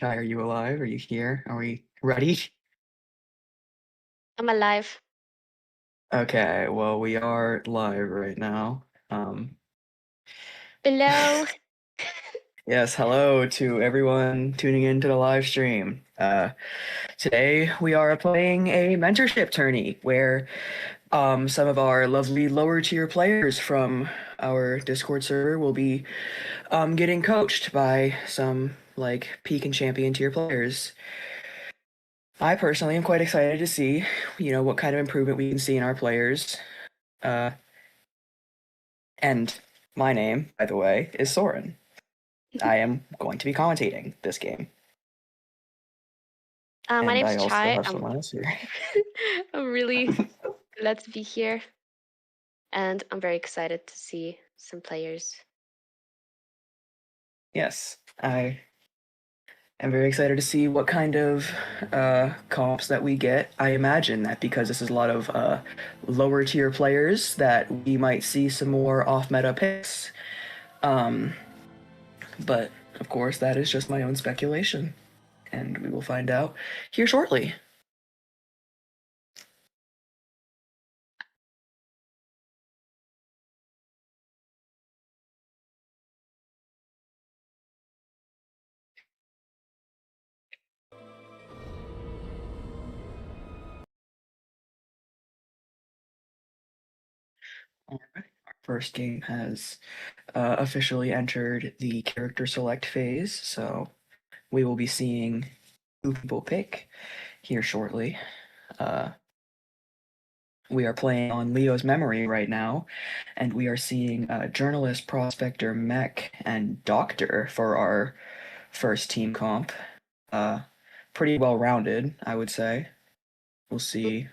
Kai, are you alive? Are you here? Are we ready? I'm alive. Okay, well, we are live right now. Hello. Yes, hello to everyone tuning into the live stream. Today we are playing a mentorship tourney where some of our lovely lower tier players from our Discord server will be getting coached by some like peak and champion tier players. I personally am quite excited to see, what kind of improvement we can see in our players. And my name, by the way, is Soren. I am going to be commentating this game. My And name's I also Chai. have someone else here. I'm really glad to be here. And I'm very excited to see some players. Yes, I am very excited to see what kind of comps that we get. I imagine that because this is a lot of lower tier players that we might see some more off-meta picks. But, of course, that is just my own speculation. And we will find out here shortly. All right. Our first game has officially entered the character select phase, so we will be seeing who people pick here shortly. We are playing on Leo's memory right now, and we are seeing journalist, prospector, mech, and doctor for our first team comp. Pretty well rounded, I would say. We'll see.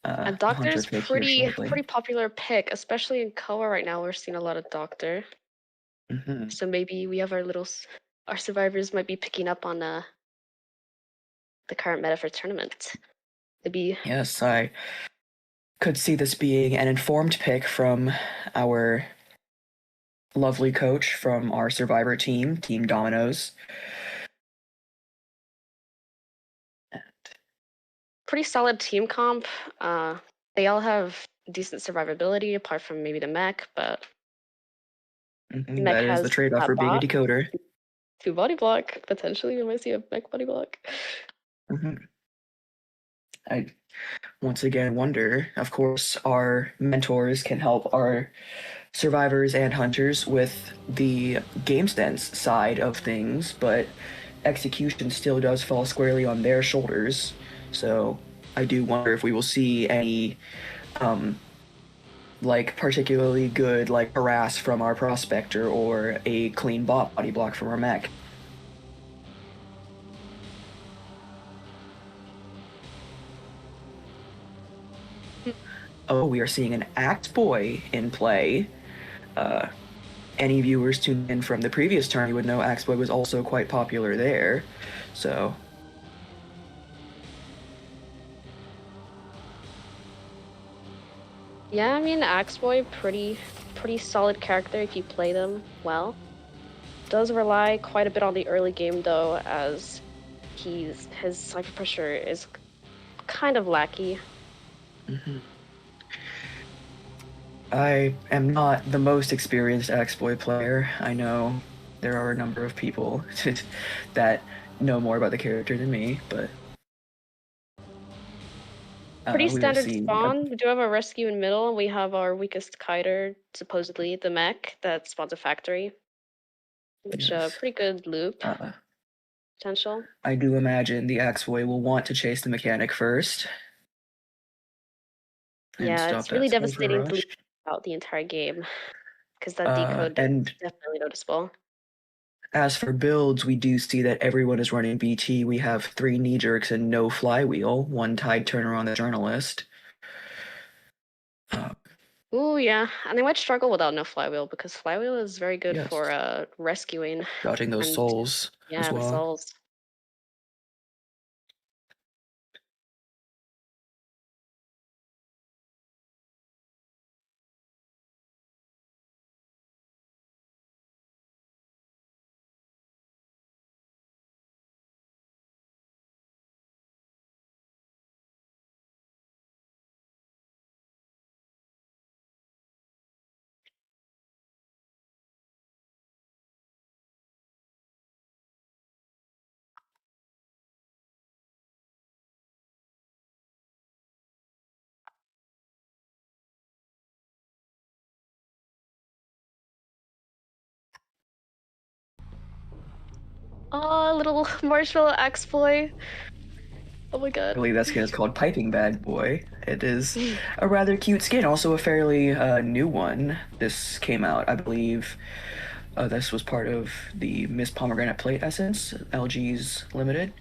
And Doctor's Hunter pick here shortly. pretty popular pick, especially in Koa right now. We're seeing a lot of Doctor. Mm-hmm. So maybe we have our survivors might be picking up on the current meta for tournament. Maybe. Yes, I could see this being an informed pick from our lovely coach from our survivor team, Team Dominos. Pretty solid team comp. They all have decent survivability, apart from maybe the mech, but mech That is has the trade-off for being a decoder. 2 body block. Potentially, we might see a mech body block. I once again wonder, of course, our mentors can help our survivors and hunters with the game sense side of things, but execution still does fall squarely on their shoulders. So I do wonder if we will see any particularly good harass from our prospector or a clean body block from our mech. Oh, we are seeing an Axe Boy in play. Any viewers tuned in from the previous tourney would know Axe Boy was also quite popular there. So yeah, I mean, Axe Boy, pretty solid character if you play them well. Does rely quite a bit on the early game though, as his Cypher pressure is kind of lacky. Mhm. I am not the most experienced X-Boy player. I know there are a number of people that know more about the character than me, but Pretty we will standard see. spawn. We do have a rescue in middle, and we have our weakest kiter, supposedly the mech that spawns a factory, which Yes. pretty good loop potential. I do imagine the X-Boy will want to chase the mechanic first. And Yeah, stop it's that really Cypher devastating to rush. lose out the entire game because that decode And is definitely noticeable. as for builds, we do see that everyone is running BT. We have 3 knee jerks and no flywheel, 1 tide turner on the journalist. Ooh, yeah, and they might struggle without no flywheel because flywheel is very good Yes. for rescuing. Dodging those And souls yeah, as the well. souls. Oh, little marshmallow axe boy. Oh my I god. believe that skin is called Piping Bad Boy. It is a rather cute skin, also a fairly new one. This came out, I believe. This was part of the Miss Pomegranate Plate Essence, LG's Limited.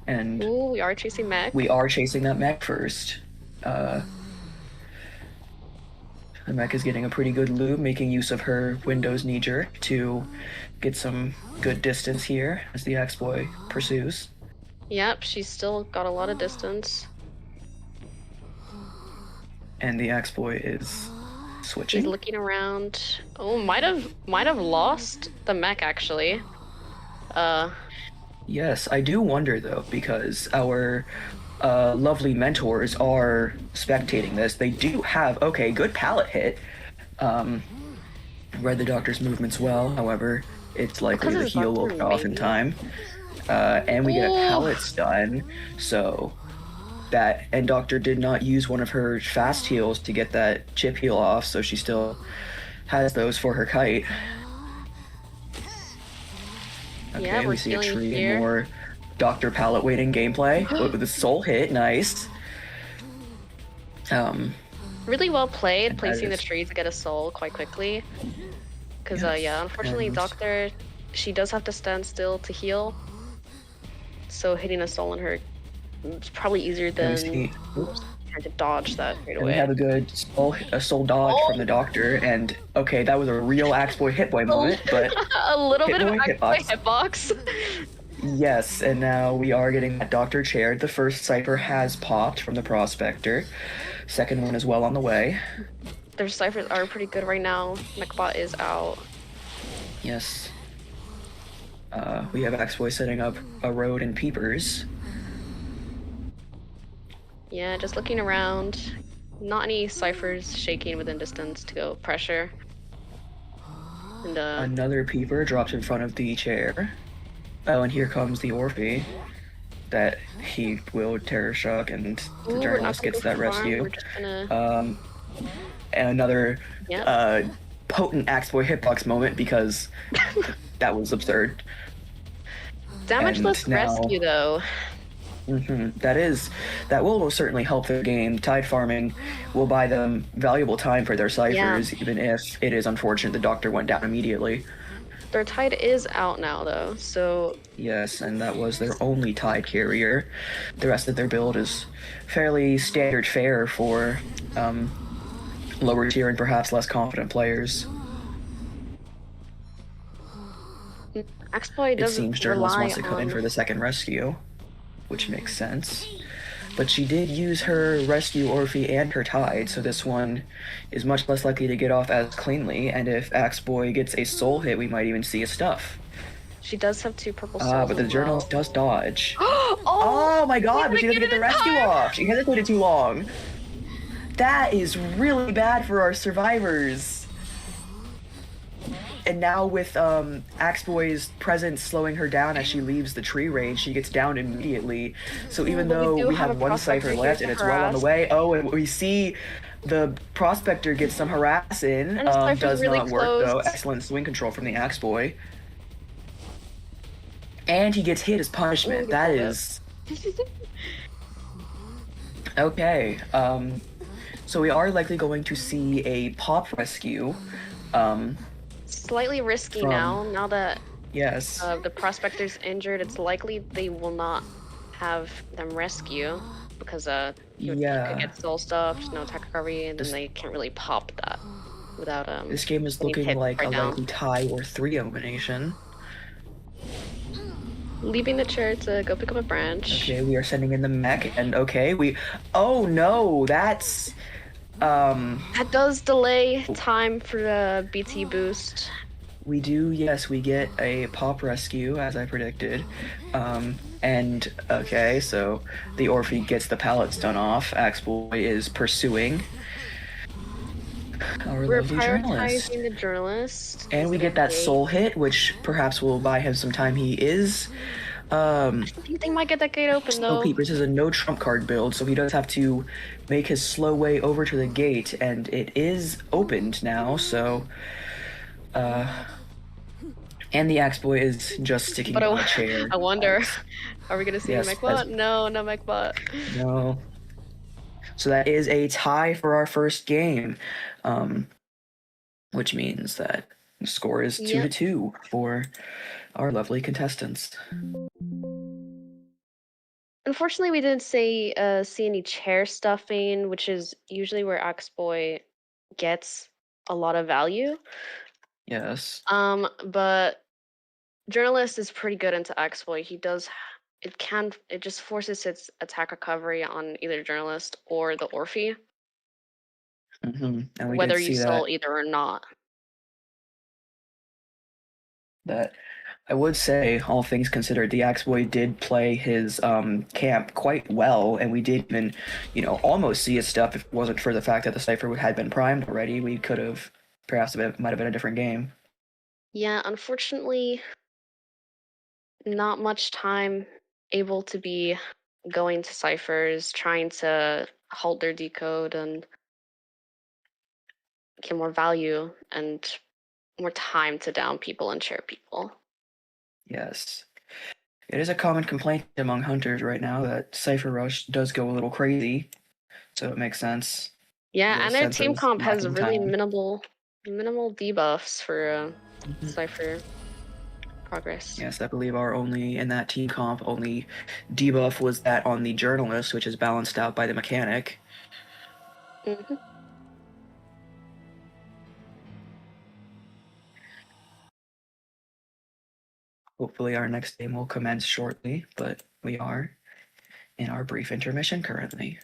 And Ooh, we are chasing mech. we are chasing that mech first. The mech is getting a pretty good loop, making use of her Windows knee jerk to get some good distance here as the X-Boy pursues. Yep, she's still got a lot of distance. And the X-Boy is switching. He's looking around. Oh, might have lost the mech actually. Yes, I do wonder though, because our lovely mentors are spectating this. They do have, okay, good pallet hit. Read the doctor's movements well, however, it's likely the heal will cut off in time. And we get a pallet stun, so that, and Doctor did not use one of her fast heals to get that chip heal off, so she still has those for her kite. Okay, yeah, we see a tree here. and more Dr. Pallet waiting gameplay with the soul hit, nice. Really well played, placing the trees to get a soul quite quickly. Because, yeah, unfortunately, Doctor, she does have to stand still to heal. So hitting a soul in her is probably easier than trying to dodge that right away. We have a good soul dodge from the Doctor, and okay, that was a real Axe-Boy Hitboy moment, but a little bit of Axe-Boy hitbox. Yes, and now we are getting that Doctor chaired. The first Cypher has popped from the Prospéctor. Second one is well on the way. Their ciphers are pretty good right now. Mechbot is out. Yes. We have Axe-Boy setting up a road and peepers. Yeah, just looking around. Not any ciphers shaking within distance to go pressure. And another peeper drops in front of the chair. Oh, and here comes the Orphe. That he will terror shock, and the journalist gets that rescue. We're just gonna... And another potent Axe-Boy hitbox moment, because that was absurd. Damageless rescue, though. That will certainly help their game. Tide farming will buy them valuable time for their ciphers, even if it is unfortunate the Doctor went down immediately. Their tide is out now, though, so... Yes, and that was their only tide carrier. The rest of their build is fairly standard fare for lower tier and perhaps less confident players. Axe-Boy doesn't. It seems Journalist wants to come in for the second rescue, which makes sense. But she did use her rescue Orphe and her tide, so this one is much less likely to get off as cleanly, and if Axe-Boy gets a soul hit, we might even see a stuff. She does have 2 purple souls. But the journalist does dodge. Oh my god, but she doesn't get the rescue off! She hesitated too long! That is really bad for our survivors. And now with Axeboy's presence slowing her down as she leaves the tree range, she gets down immediately. So even though we have one Cypher left and it's well on the way, oh, and we see the Prospéctor get some harass in. Does really not work though. Excellent swing control from the Axeboy. And he gets hit as punishment. That is... Okay. So we are likely going to see a pop rescue. Slightly risky now that yes, the Prospéctor's injured. It's likely they will not have them rescue because he could get soul stuffed, no attack recovery, and then they can't really pop that without This game is looking like a likely tie or 3 elimination. Leaving the chair to go pick up a branch. Okay, we are sending in the mech, and oh no, that's that does delay time for the BT boost. We do, yes, we get a pop rescue as I predicted. And okay, so the Orphe gets the pallets done off. Axeboy is pursuing our lovely journalist. The journalist. And we get that soul hit, which perhaps will buy him some time. He is I think they might get that gate open though. This is a no trump card build, so he does have to make his slow way over to the gate, and it is opened now, so and the Axeboy is just sticking on a chair. I wonder, are we gonna see a mechbot? No, no mechbot. No. So that is a tie for our first game, which means that the score is 2-2 for our lovely contestants. Unfortunately, we didn't see any chair stuffing, which is usually where Axeboy gets a lot of value. Yes. But Journalist is pretty good into Axeboy. He does it just forces its attack recovery on either Journalist or the Orphe. And whether you soul either or not. That I would say, all things considered, the Axeboy did play his camp quite well, and we did even, almost see his stuff if it wasn't for the fact that the Cypher had been primed already. We could have, perhaps it might have been a different game. Yeah, unfortunately, not much time able to be going to Cyphers, trying to halt their decode and get more value and more time to down people and chair people. Yes. It is a common complaint among hunters right now that Cypher Rush does go a little crazy, so it makes sense. Yeah, and their team comp has really minimal debuffs for Cypher progress. Yes, I believe in that team comp, only debuff was that on the Journalist, which is balanced out by the Mechanic. Mm-hmm. Hopefully our next game will commence shortly, but we are in our brief intermission currently.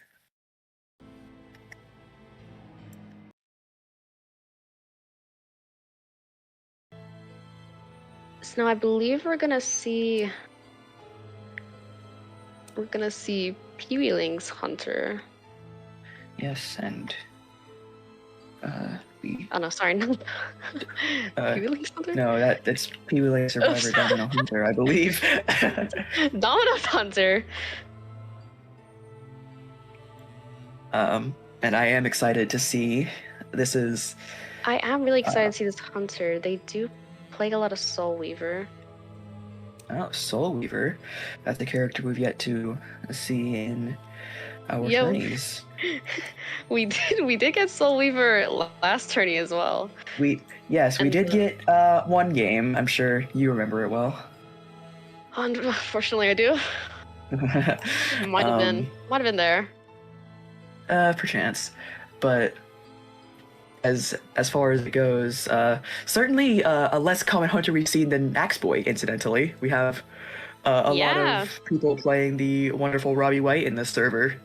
So now I believe we're gonna see PIWILINGS Hunter. Yes, and oh no, sorry, no. PIWILINGS Hunter? No, that's PIWILINGS Survivor Domino Hunter, I believe. Domino Hunter. And I am excited to see. I am really excited to see this Hunter. They do play a lot of Soul Weaver. Oh, Soul Weaver. That's the character we've yet to see in our tourneys. We did get Soul Weaver last tourney as well. We did get one game. I'm sure you remember it well. Unfortunately, I do. Might have been there. Perchance, but as far as it goes, certainly a less common hunter we've seen than Axeboy. Incidentally, we have a lot of people playing the wonderful Robbie White in this server.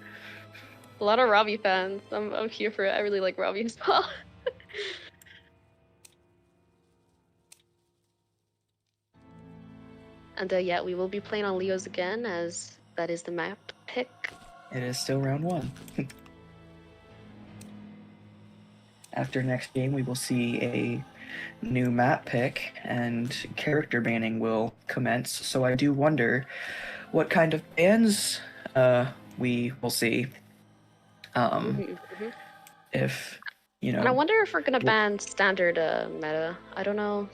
A lot of Robbie fans. I'm here for it. I really like Robbie as well. And yeah, we will be playing on Leos again, as that is the map pick. It is still round 1. after next game, we will see a new map pick and character banning will commence. So I do wonder what kind of bans we will see. If, you know. And I wonder if we're gonna ban standard meta. I don't know.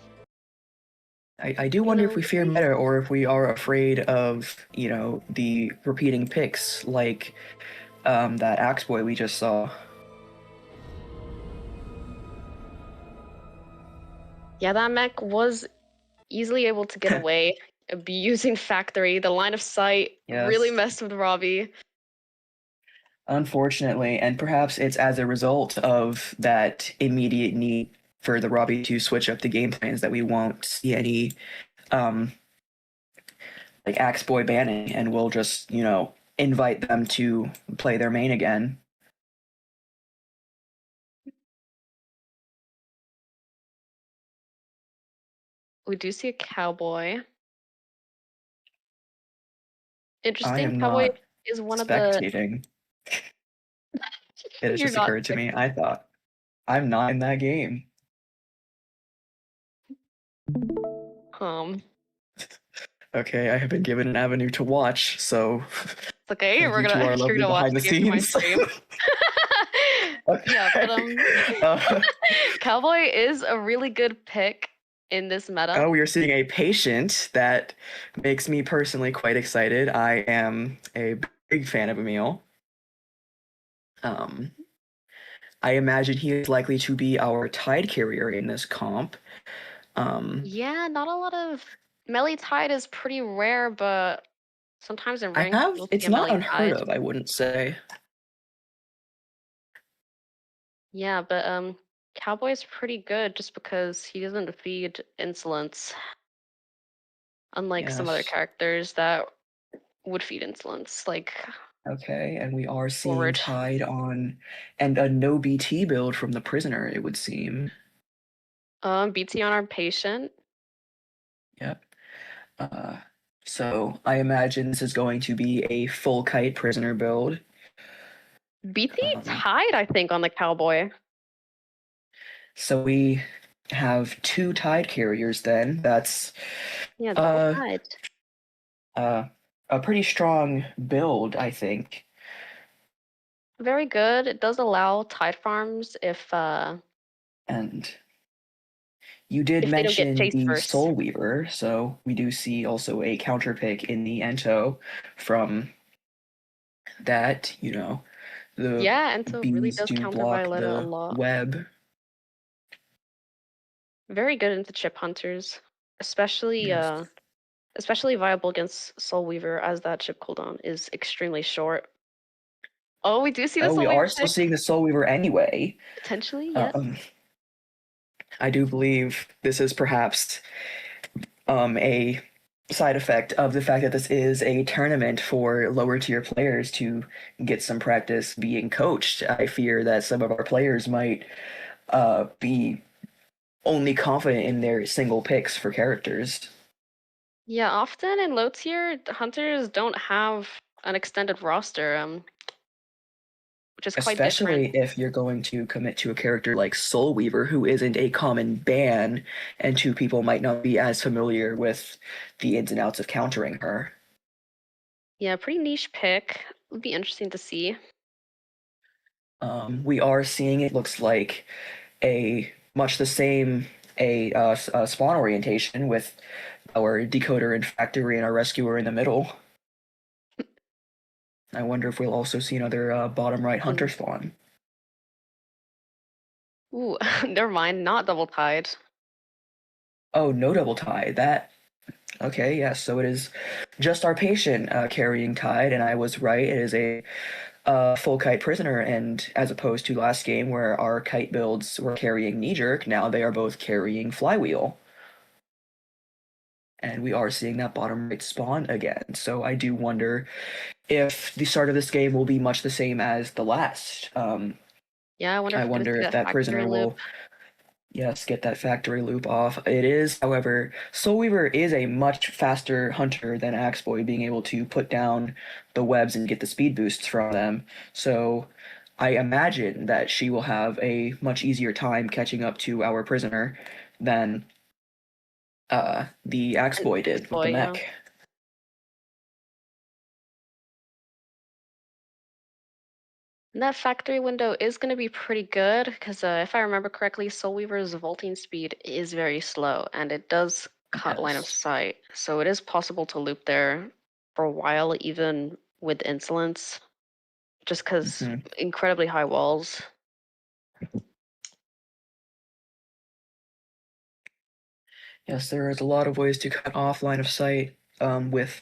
I do wonder if we fear meta or if we are afraid of, the repeating picks like that Axeboy we just saw. Yeah, that mech was easily able to get away, abusing Factory. The line of sight really messed with Robbie. Unfortunately, and perhaps it's as a result of that immediate need for the Robbie to switch up the game plans that we won't see any like Axeboy banning, and we'll just, invite them to play their main again. We do see a Cowboy. Interesting. I am Cowboy not is one spectating. of the. It has just occurred to me. I thought I'm not in that game. Okay, I have been given an avenue to watch, so. It's okay, you're gonna watch the game behind the scenes. Okay. Yeah, but Cowboy is a really good pick in this meta. Oh, we are seeing a patient that makes me personally quite excited. I am a big fan of Emil. I imagine he is likely to be our Tide carrier in this comp. Yeah, not a lot of melee Tide is pretty rare, but sometimes in ranked it's not unheard of, I wouldn't say. Yeah, but Cowboy's pretty good just because he doesn't feed insolence. Unlike some other characters that would feed insolence, like. Okay, and we are seeing Tide on, and a no BT build from the prisoner, it would seem. BT on our patient. Yep. So I imagine this is going to be a full kite prisoner build. BT Tide, I think, on the Cowboy. So we have 2 Tide carriers then. That's Tide. A pretty strong build, I think. Very good. It does allow Tide farms if and you did mention the Soul Weaver, so we do see also a counter pick in the Ento from that, the Ento really does do counter block Violetta the a lot. web. Very good into chip hunters, especially viable against Soul Weaver, as that chip cooldown is extremely short. Oh, we do see the Soul Weaver. We are still seeing the Soul Weaver anyway. Potentially, yes. I do believe this is perhaps a side effect of the fact that this is a tournament for lower tier players to get some practice being coached. I fear that some of our players might be only confident in their single picks for characters. Yeah, often in low tier, hunters don't have an extended roster, which is quite different. Especially if you're going to commit to a character like Soul Weaver, who isn't a common ban, and 2 people might not be as familiar with the ins and outs of countering her. Yeah, pretty niche pick. Would be interesting to see. We are seeing, it looks like, much the same spawn orientation with our decoder and factory and our rescuer in the middle. I wonder if we'll also see another bottom right hunter spawn. Ooh, never mind, not double Tide. Oh, no double Tide. Okay, yes, so it is just our patient carrying Tide, and I was right. It is a full kite prisoner, and as opposed to last game where our kite builds were carrying knee jerk, now they are both carrying flywheel. And we are seeing that bottom right spawn again. So I do wonder if the start of this game will be much the same as the last. Yeah, I wonder if that prisoner will, get that factory loop off. It is, however, Soul Weaver is a much faster hunter than Axeboy, being able to put down the webs and get the speed boosts from them. So I imagine that she will have a much easier time catching up to our prisoner than the axe boy did with the Boy, yeah. mech. And that factory window is going to be pretty good because if I remember correctly, Soul Weaver's vaulting speed is very slow and it does cut line of Yes. sight. So it is possible to loop there for a while, even with insolence, just because Hmm. incredibly high walls. Yes, there is a lot of ways to cut off line of sight with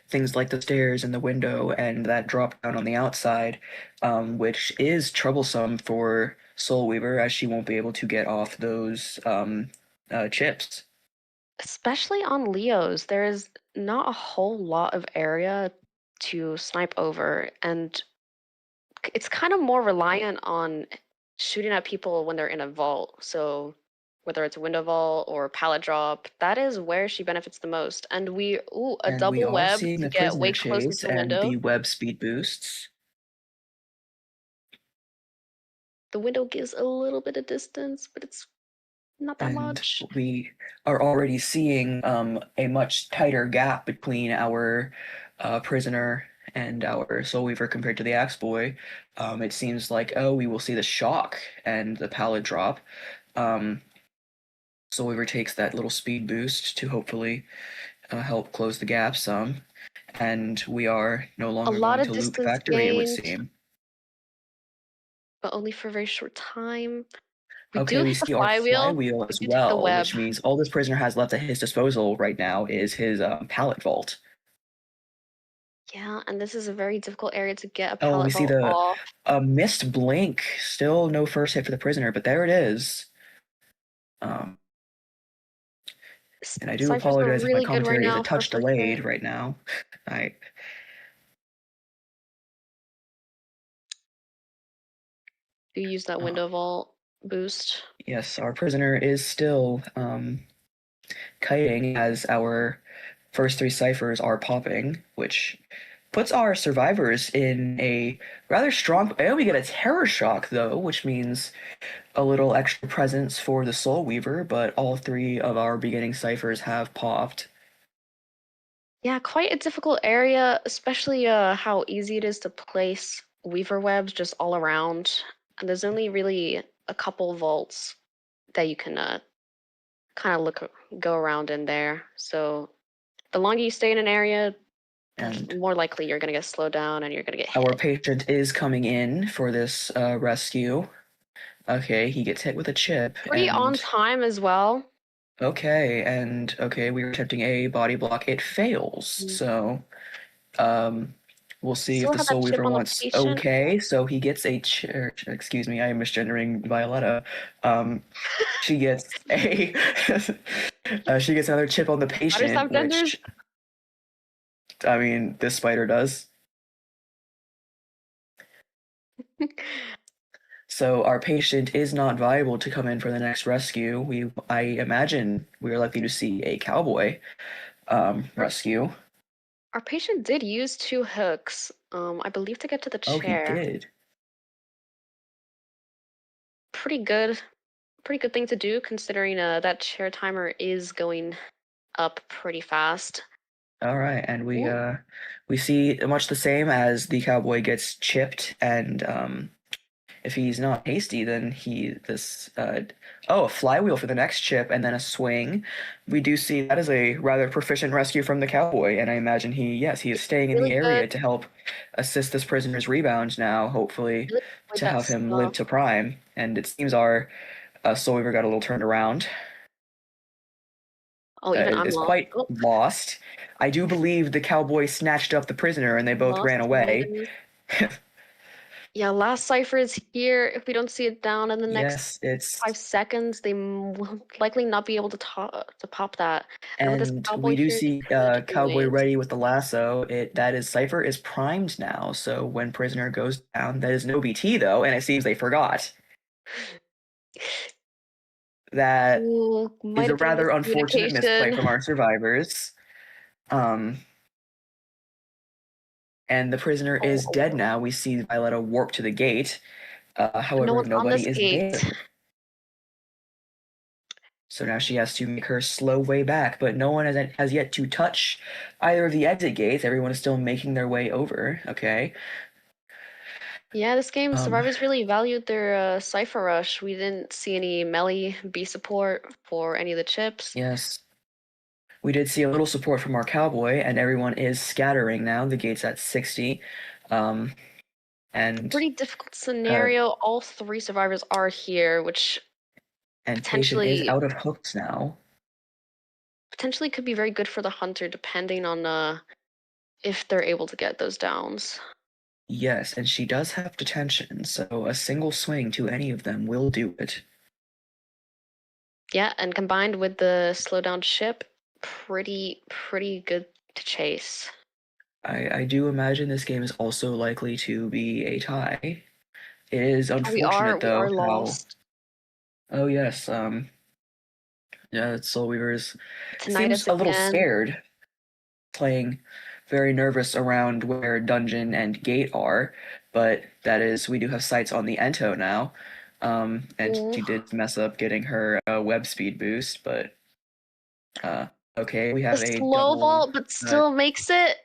things like the stairs and the window and that drop down on the outside, which is troublesome for Soul Weaver as she won't be able to get off those chips. Especially on Leos, there is not a whole lot of area to snipe over, and it's kind of more reliant on shooting at people when they're in a vault. So whether it's a window vault or pallet drop, that is where she benefits the most. And a And we double are web seeing to the get prisoner way closer chase to the and window. the web speed boosts. The window gives a little bit of distance, but it's not that And much. we are already seeing a much tighter gap between our prisoner and our Soul Weaver compared to the Axe Boy. It seems like, oh, we will see the shock and the pallet drop. Um, Soul Weaver takes that little speed boost to hopefully help close the gap some. And we are no A longer lot going of to loop distance factory, it would gained, seem. but only for a very short time. We do Okay, we hit the see our flywheel. flywheel We as do take the well, web. which means all this prisoner has left at his disposal right now is his pallet vault. Yeah, and this is a very difficult area to get a Oh, we pallet see vault the off. missed blink. Still no first hit for the prisoner, but there it is. Um, and I do Cyphers are apologize if my really good right commentary is a now for touch first delayed hit. right now. I Do use that uh, window vault boost. yes, our prisoner is still kiting as our first three ciphers are popping, which puts our survivors in a rather strong. And we get a terror shock though, which means a little extra presence for the Soul Weaver, but all three of our beginning ciphers have popped. Yeah, quite a difficult area, especially how easy it is to place weaver webs just all around. And there's only really a couple vaults that you can kind of go around in there. So the longer you stay in an area, the And more likely you're gonna get slowed down and you're gonna get our hit. patient is coming in for this rescue. Okay, he gets hit with a chip, Pretty on and time as well. okay, we were attempting a body block. It fails. Mm. So, we'll see if Still the have that Soul chip Weaver on the wants. patient. Okay, so he gets a excuse me, I am misgendering Violetta. She gets a she gets another chip on the Spiders patient, have genders. which I mean, this spider does. So our patient is not viable to come in for the next rescue. I imagine we are likely to see a cowboy rescue. Our patient did use 2 hooks, I believe, to get to the Oh, he chair. did. Pretty good, pretty good thing to do considering that chair timer is going up pretty fast. All right, and Ooh, we see much the same as the cowboy gets chipped, and if he's not hasty, then a flywheel for the next chip, and then a swing. We do see that is a rather proficient rescue from the cowboy, and I imagine he is staying in the really good. area to help assist this prisoner's rebound now, hopefully Really avoid to that have him live stuff. to prime. And it seems our Soul Weaver got a little turned around. Oh, even I'm Is lost. quite Oh, lost. I do believe the cowboy snatched up the prisoner and they both lost ran away. him. Yeah, last cipher is here. If we don't see it down in the next Yes, it's 5 seconds, they will likely not be able to pop that. And with this and cowboy we do here, they see could Cowboy wait. ready with the lasso. That is Cypher is primed now. So when prisoner goes down, that is no BT though, and it seems they forgot. That Ooh, is might a have been rather unfortunate misplay miscommunication. from our survivors. Um, and the prisoner is dead now. We see Violetta warp to the gate. However, nobody is there. So now she has to make her slow way back, but no one has yet to touch either of the exit gates. Everyone is still making their way over. Okay. Yeah, this game, survivors really valued their Cypher Rush. We didn't see any melee B support for any of the chips. Yes. We did see a little support from our cowboy, and everyone is scattering now. The gate's at 60. And pretty difficult scenario. All 3 survivors are here, which potentially is out of hooks now. Potentially could be very good for the hunter, depending on if they're able to get those downs. Yes, and she does have detention, so a single swing to any of them will do it. Yeah, and combined with the slowdown ship, pretty good to chase. I do imagine this game is also likely to be a tie. It is unfortunate though. We are lost. Oh yes, yeah, Soul Weaver's seems a little scared, playing very nervous around where dungeon and gate are, but that is, we do have sights on the Ento now, and she did mess up getting her web speed boost, but okay, we have a slow vault, but still makes it,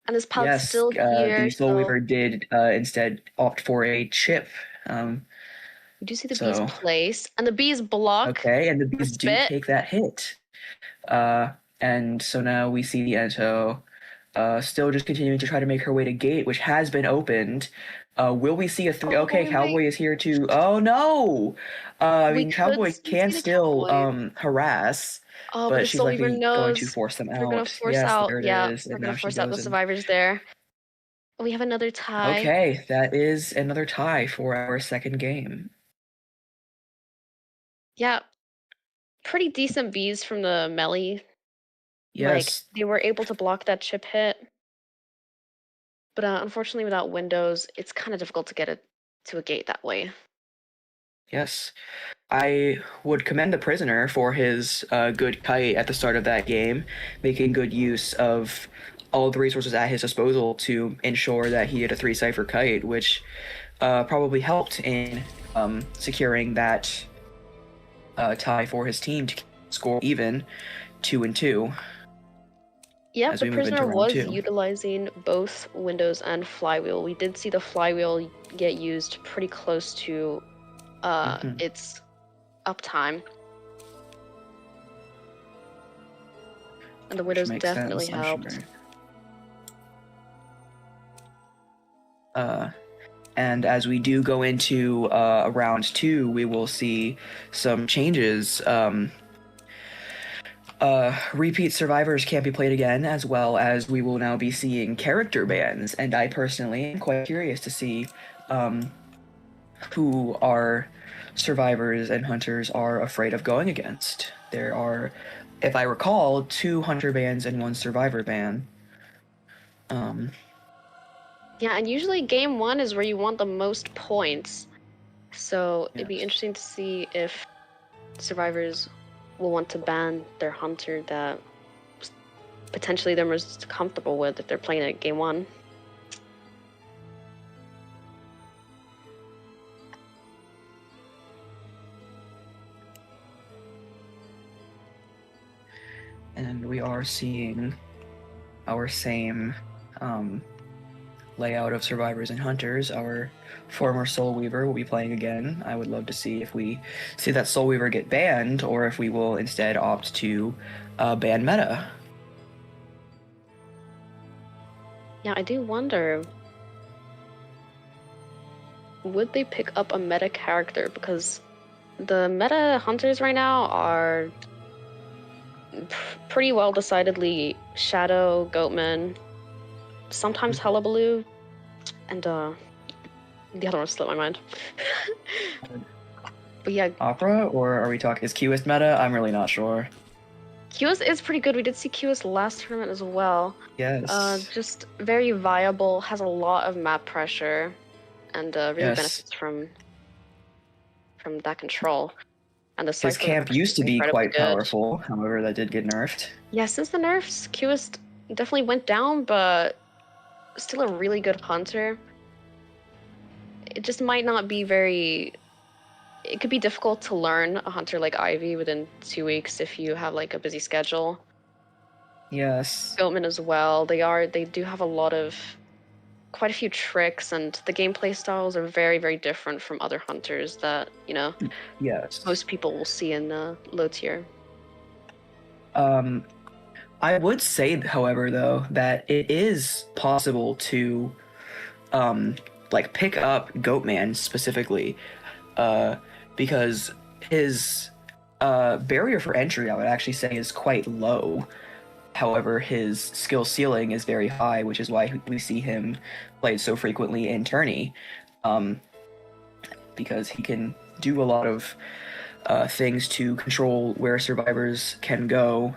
and this pad's still here. The Soul Weaver did instead opt for a chip. We do see the bees place, and the bees block. Okay, and the bees do take that hit. And so now we see the Ento still just continuing to try to make her way to gate, which has been opened. Will we see a 3? Okay, Cowboy is here too. Oh no! I mean, Cowboy can still harass, but she's likely going to force them out. They're gonna force out. There it is. They're gonna force out the survivors there. We have another tie. Okay, that is another tie for our second game. Yeah, pretty decent bees from the melee. Yes. Like, they were able to block that chip hit. But unfortunately, without windows, it's kind of difficult to get it to a gate that way. Yes. I would commend the prisoner for his good kite at the start of that game, making good use of all the resources at his disposal to ensure that he had a 3 cipher kite, which probably helped in securing that tie for his team to score even 2-2. Yeah, the prisoner was utilizing both windows and flywheel. We did see the flywheel get used pretty close to its uptime. And the windows definitely helped. And as we do go into round 2, we will see some changes. Repeat survivors can't be played again, as well as we will now be seeing character bans. And I personally am quite curious to see who our survivors and hunters are afraid of going against. There are, if I recall, 2 hunter bans and 1 survivor ban. Yeah, and usually game 1 is where you want the most points. So it'd be interesting to see if survivors will want to ban their hunter that potentially they're most comfortable with if they're playing at game 1. And we are seeing our same layout of survivors and hunters. Our former Soul Weaver will be playing again. I would love to see if we see that Soul Weaver get banned, or if we will instead opt to ban meta. Yeah, I do wonder, would they pick up a meta character? Because the meta hunters right now are pretty well decidedly Shadow, Goatman, sometimes Hullabaloo, and the other one slipped my mind. But yeah, Opera, or are we talking, is QS meta? I'm really not sure. QS is pretty good. We did see QS last tournament as well. Yes. Just very viable, has a lot of map pressure, and really benefits from that control. And his camp used to be quite powerful, however that did get nerfed. Yeah, since the nerfs, QS definitely went down, but still a really good hunter. It just might not be very. It could be difficult to learn a hunter like Ivy within 2 weeks if you have like a busy schedule. Yes. Goatman as well. They do have quite a few tricks, and the gameplay styles are very, very different from other hunters that, Yes. most people will see in low tier. I would say, however, though, that it is possible to like pick up Goatman specifically, because his barrier for entry, I would actually say, is quite low. However, his skill ceiling is very high, which is why we see him played so frequently in Tourney, because he can do a lot of things to control where survivors can go.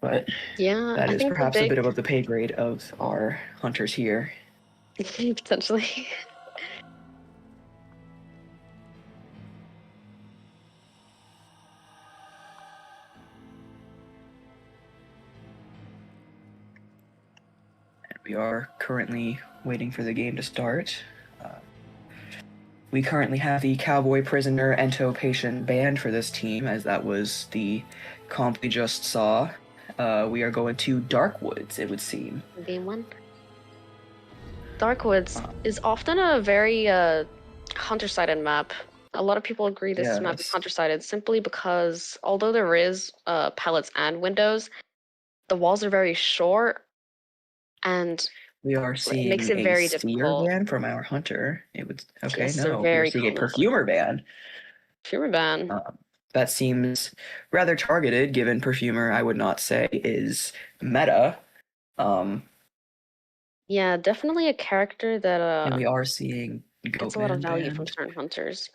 But yeah, that I is think perhaps a bit above the pay grade of our hunters here. potentially. We are currently waiting for the game to start. We currently have the Cowboy Prisoner Ento Patient banned for this team, as that was the comp we just saw. We are going to Darkwoods, it would seem. Game 1. Darkwoods is often a very hunter-sided map. A lot of people agree this map is hunter-sided simply because although there is pallets and windows, the walls are very short, and we are seeing makes it very seer difficult. ban from our hunter. It would Yes, no. We're seeing a perfumer ban. Perfumer ban. That seems rather targeted, given perfumer I would not say is meta. Yeah, definitely a character that and we are seeing gets a lot of value banned from certain hunters.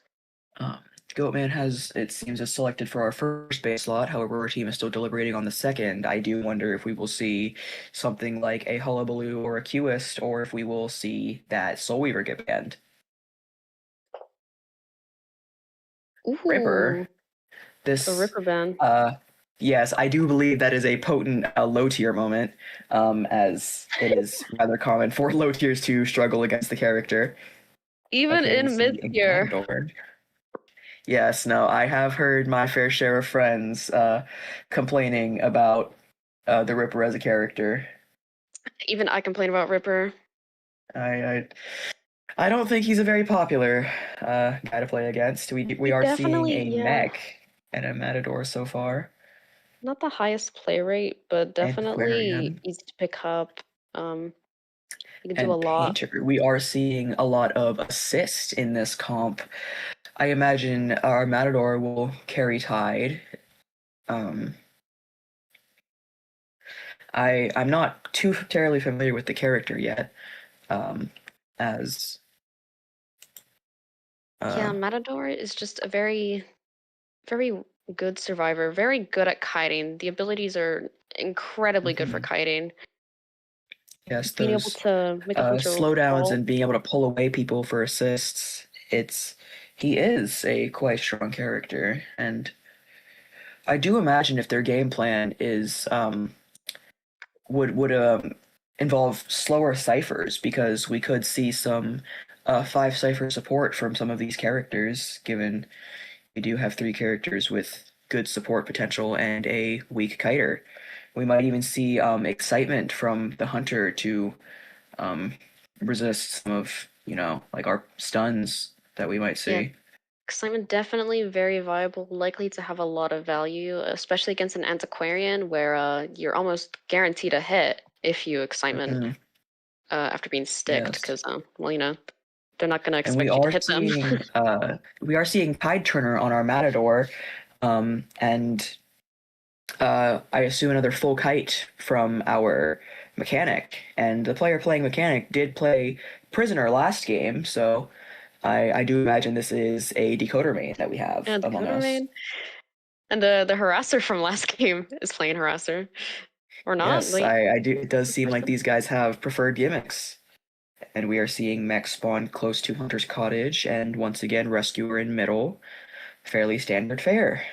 Goatman has, it seems, is selected for our first base slot. However, our team is still deliberating on the second. I do wonder if we will see something like a Hullabaloo or a Qist, or if we will see that Soulweaver get banned. Ooh, Ripper. This a Ripper ban. Yes, I do believe that is a potent low tier moment, as it is rather common for low tiers to struggle against the character. Even in mid tier. Yes, no, I have heard my fair share of friends complaining about the Ripper as a character. Even I complain about Ripper. I don't think he's a very popular guy to play against. We are seeing a mech and a Matador so far. Not the highest play rate, but definitely easy to pick up. You can do a lot. Painter. We are seeing a lot of assist in this comp. I imagine our Matador will carry Tide. I'm not too terribly familiar with the character yet. Yeah, Matador is just a very, very good survivor. Very good at kiting. The abilities are incredibly good for kiting. Yes, being able to make a hunter slowdowns and being able to pull away people for assists. He is a quite strong character, and I do imagine if their game plan is would involve slower ciphers, because we could see some 5 cipher support from some of these characters, given we do have 3 characters with good support potential and a weak kiter. We might even see excitement from the hunter to resist some of, like our stuns that we might see. Yeah. Excitement definitely very viable, likely to have a lot of value, especially against an antiquarian where you're almost guaranteed a hit if you excitement after being sticked, because they're not going to expect you to hit them. We are seeing Tide Turner on our Matador, and I assume another full kite from our mechanic, and the player playing mechanic did play Prisoner last game, so I do imagine this is a decoder main that we have among us. Main. And the harasser from last game is playing harasser, or not? Yes, I do. It does seem like these guys have preferred gimmicks, and we are seeing mech spawn close to Hunter's Cottage, and once again Rescuer in middle. Fairly standard fare.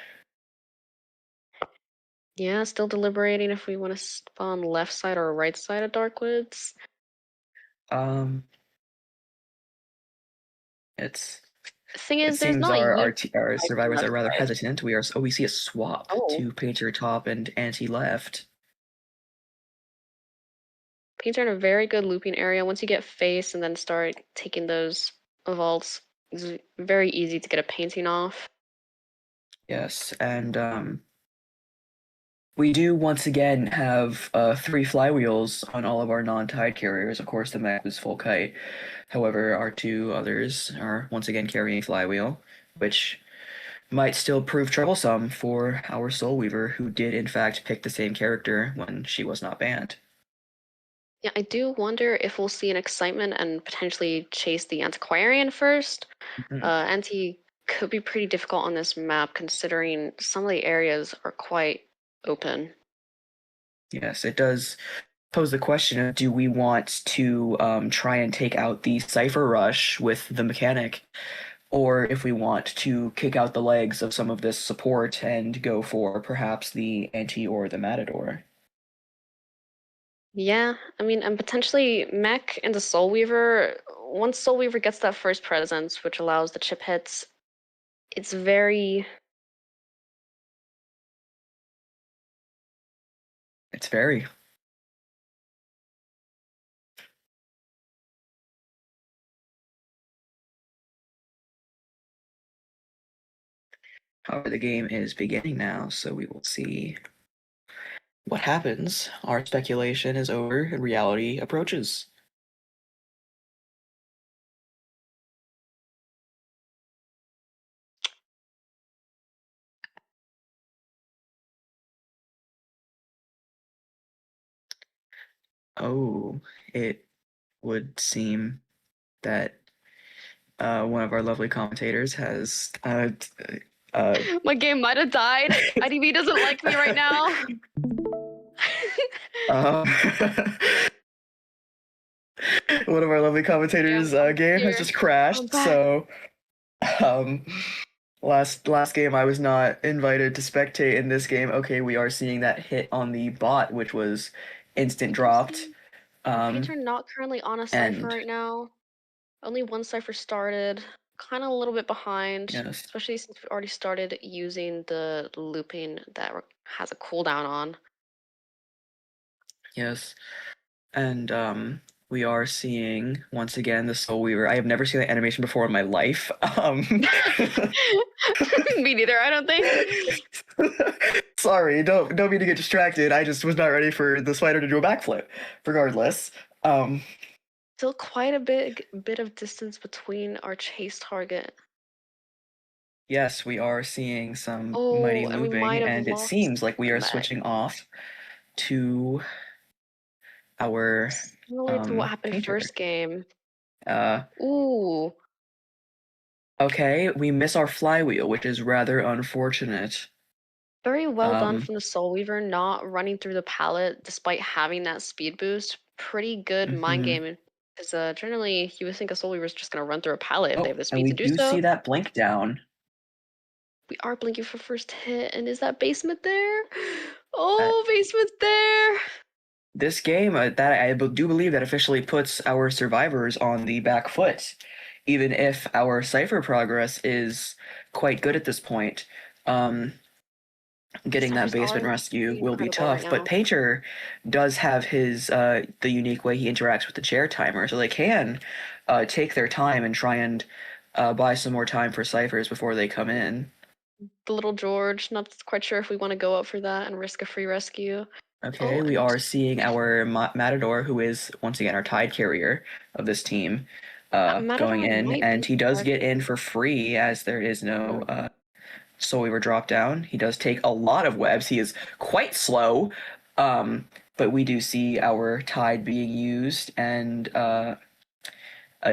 Yeah, still deliberating if we want to spawn left side or right side of Darkwoods. It's The thing it is, there's seems not a our huge survivors left are rather side. hesitant. We see a swap Oh, to painter top and anti left. paints are in a very good looping area. Once you get face and then start taking those vaults, it's very easy to get a painting off. Yes, and we do once again have 3 flywheels on all of our non-tide carriers. Of course, the map is full kite. However, our 2 others are once again carrying a flywheel, which might still prove troublesome for our Soul Weaver, who did in fact pick the same character when she was not banned. Yeah, I do wonder if we'll see an excitement and potentially chase the antiquarian first. Mhm. Anti could be pretty difficult on this map considering some of the areas are quite open. Yes, it does pose the question of do we want to try and take out the Cypher Rush with the mechanic, or if we want to kick out the legs of some of this support and go for perhaps the Anti or the Matador. Yeah, I mean, and potentially Mech and the Soul Weaver, once Soul Weaver gets that first presence, which allows the chip hits, it's very. It's very. However, the game is beginning now, so we will see what happens. Our speculation is over and reality approaches. Oh, it would seem that one of our lovely commentators has My game might have died. IDV doesn't like me right now. um, one of our lovely commentators' I'm game has here. just I'm crashed. back. So, um, last game I was not invited to spectate in this game. Okay, we are seeing that hit on the bot, which was instant dropped. Paints are not currently on a cipher And right now. Only one cipher started. Kind of a little bit behind, yes, especially since we already started using the looping that has a cooldown on. yes, and we are seeing once again the Soul Weaver. I have never seen that animation before in my life. Me neither, I don't think. Sorry, don't mean to get distracted. I just was not ready for the spider to do a backflip. Regardless, Still quite a bit of distance between our chase target. yes, we are seeing some mighty Oh, and we might looping, have and it lost seems like we the are mech. switching off to our Similar to what happened painter. first game. Uh, Ooh, okay, we miss our flywheel, which is rather unfortunate. very well done Um, from the Soul Weaver, not running through the pallet despite having that speed boost. Pretty good mind mhm. game. Because generally, you would think a Soul Weaver is just going to run through a pallet if they Oh, have the and speed we to do do see so. that blink down. We are blinking for first hit, and is that basement there? Uh, Oh, basement there! this game, that do believe that officially puts our survivors on the back foot, even if our cipher progress is quite good at this point. Getting that Ciphers basement are rescue pretty will be incredible right tough, but now. Painter does have his the unique way he interacts with the chair timer, so they can take their time and try and buy some more time for ciphers before they come in. The little George, not quite sure if we want to go up for that and risk a free rescue. Oh, Okay, we and are seeing our Matador, who is once again our tide carrier of this team, going Matador in, might and be he does get in targeting. for free as there is no Soul Weaver drop down. He does take a lot of webs. He is quite slow, but we do see our tide being used and a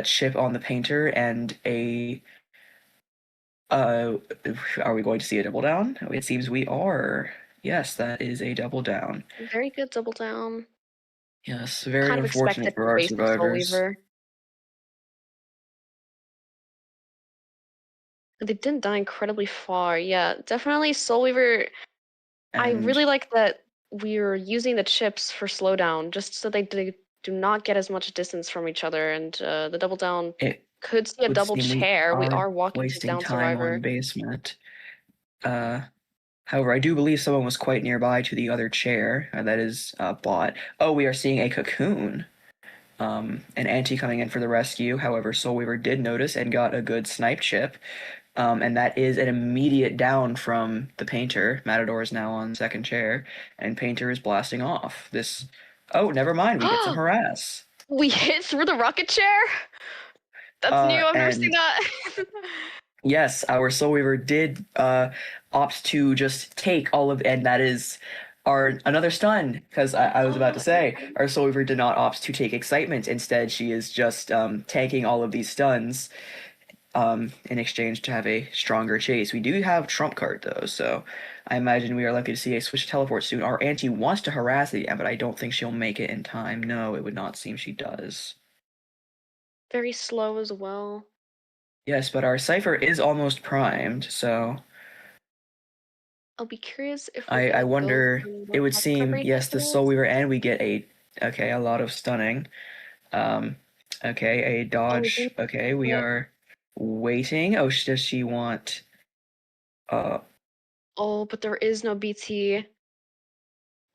chip on the painter and a. Uh, are we going to see a double down? It seems we are. Yes, that is a double down. Very good double down. Yes, very Kind of unfortunate expected for from our Basement Soul survivors. Weaver. They didn't die incredibly far. Yeah, definitely Soul Weaver. I And really like that we're using the chips for slowdown, just so they do not get as much distance from each other. And the double down it could see a would double seem we chair. We are are walking to wasting down time on survivor. basement. However, I do believe someone was quite nearby to the other chair that is bought. Oh, we are seeing a cocoon. An anti coming in for the rescue. However, Soulweaver did notice and got a good snipe chip. And that is an immediate down from the Painter. Matador is now on second chair, and Painter is blasting off. This. Oh, never mind. We get some harass. We hit through the rocket chair? That's new. I've never seen that. Yes, our Soulweaver did opt to just take all of, and that is our another stun, because I was about to say our Soulweaver did not opt to take excitement. Instead, she is just tanking all of these stuns in exchange to have a stronger chase. We do have trump card though, so I imagine we are likely to see a switch teleport soon. Our Auntie wants to harass the but I don't think she'll make it in time. No, it would not seem she does. Very slow as well. Yes, but our Cypher is almost primed, so I'll be curious if I wonder. It would seem yes, the Soulweaver, and we get a lot of stunning. Okay, a dodge. Okay, we are waiting. Oh, does she want? Oh, but there is no BT.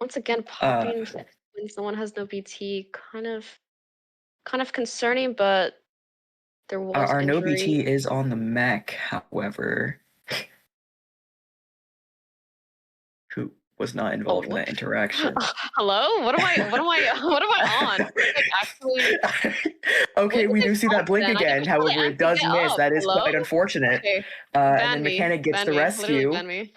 Once again, popping when someone has no BT, kind of concerning, but there was our no injury. BT is on the mech, however, who was not involved in that interaction. Hello? What am I on? Like, actually. Okay, we do see that blink again. However, it does miss. That is quite unfortunate. Okay. And then Mechanic gets the rescue. Ban me.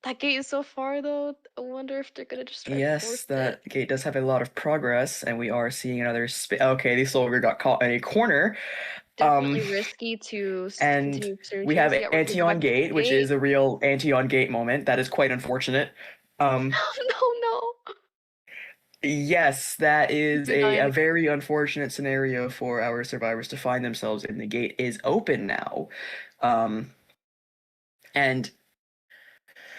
That gate is so far though. I wonder if they're gonna just try to force that gate does have a lot of progress, and we are seeing another okay, the Soulweaver got caught in a corner. Definitely risky to and we have anti on gate, which is a real anti on gate moment. That is quite unfortunate. No. Yes, that is a very unfortunate scenario for our survivors to find themselves in. The gate is open now. And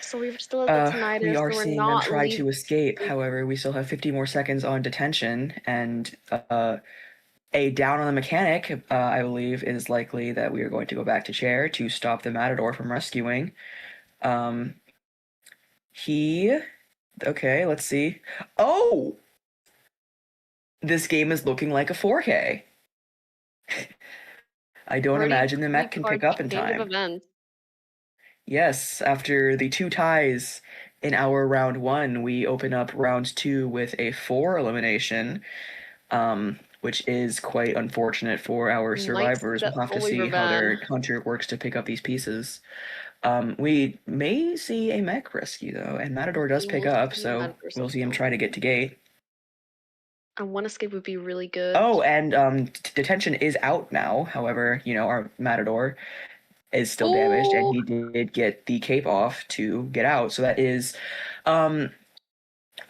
so we're still at the tinnitus. We are so seeing them try to escape. However, we still have 50 more seconds on detention, and a down on the Mechanic, I believe, is likely that we are going to go back to chair to stop the Matador from rescuing. Okay, let's see. Oh! This game is looking like a 4K. I don't imagine the mech can pick up in time. Yes, after the 2 ties in our round 1, we open up round 2 with a 4 elimination, which is quite unfortunate for our survivors. We'll have to see how their hunter works to pick up these pieces. We may see a mech rescue though, and Matador does pick up, so we'll see him try to get to gate. And one escape would be really good. Oh, and detention is out now. However, our Matador is still damaged, and he did get the cape off to get out. So that is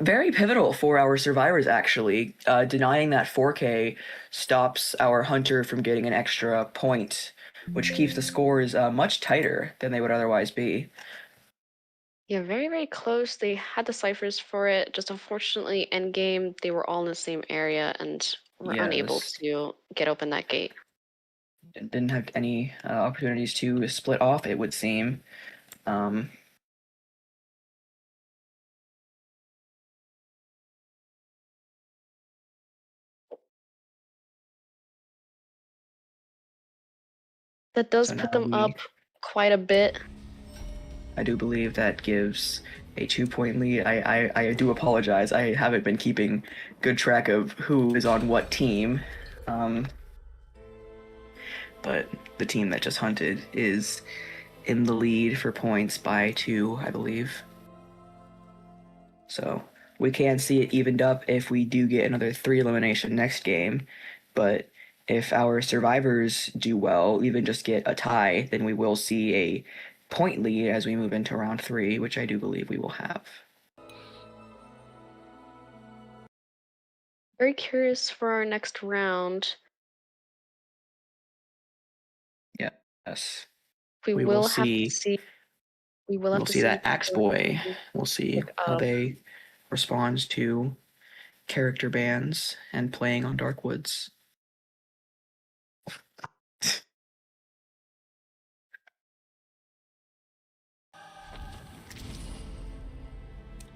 very pivotal for our survivors, actually. Denying that 4K stops our hunter from getting an extra point, which keeps the scores much tighter than they would otherwise be. Yeah, very, very close. They had the ciphers for it. Just unfortunately, endgame, they were all in the same area and were unable to get open that gate. Didn't have any opportunities to split off, it would seem. That does put them up quite a bit. I do believe that gives a 2-point lead. I do apologize. I haven't been keeping good track of who is on what team. But the team that just hunted is in the lead for points by 2, I believe. So we can see it evened up if we do get another 3 elimination next game. But if our survivors do well, even just get a tie, then we will see a point lead as we move into round 3, which I do believe we will have. Very curious for our next round. Yes. We will have to see We will have We'll to see that if Axe Boy. We'll see how up. they respond to character bans and playing on Darkwoods.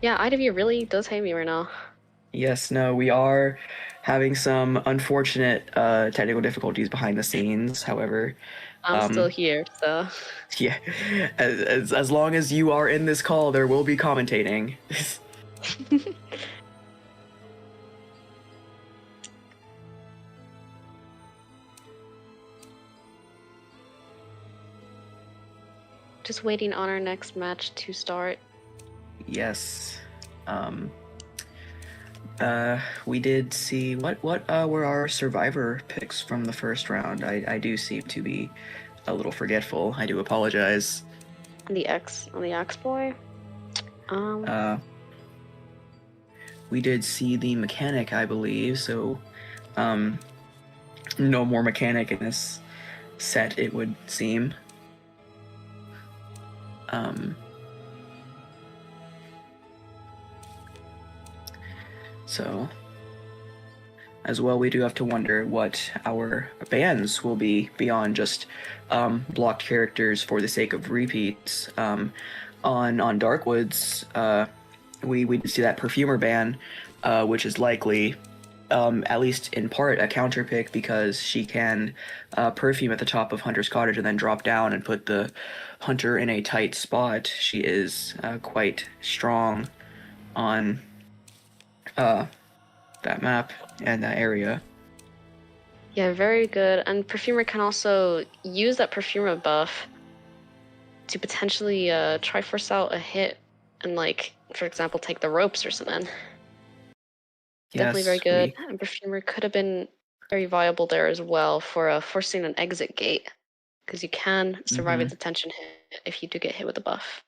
Yeah, IW really does hate me right now. Yes, no, we are having some unfortunate technical difficulties behind the scenes. However, I'm still here, so. yeah, as long as you are in this call, there will be commentating. Just waiting on our next match to start. Yes. We did see what were our survivor picks from the first round. I do seem to be a little forgetful. I do apologize. On the Axe Boy. We did see the mechanic, I believe. So, no more mechanic in this set, it would seem. So, as well, we do have to wonder what our bans will be beyond just blocked characters for the sake of repeats. On Darkwoods, we did see that Perfumer ban, which is likely, at least in part, a counter pick because she can perfume at the top of Hunter's Cottage and then drop down and put the Hunter in a tight spot. She is quite strong on that map and that area. Yeah, very good. And Perfumer can also use that Perfumer buff to potentially try force out a hit and, like, for example, take the ropes or something. Yes, definitely very good. And Perfumer could have been very viable there as well for forcing an exit gate, because you can survive a detention hit if you do get hit with a buff.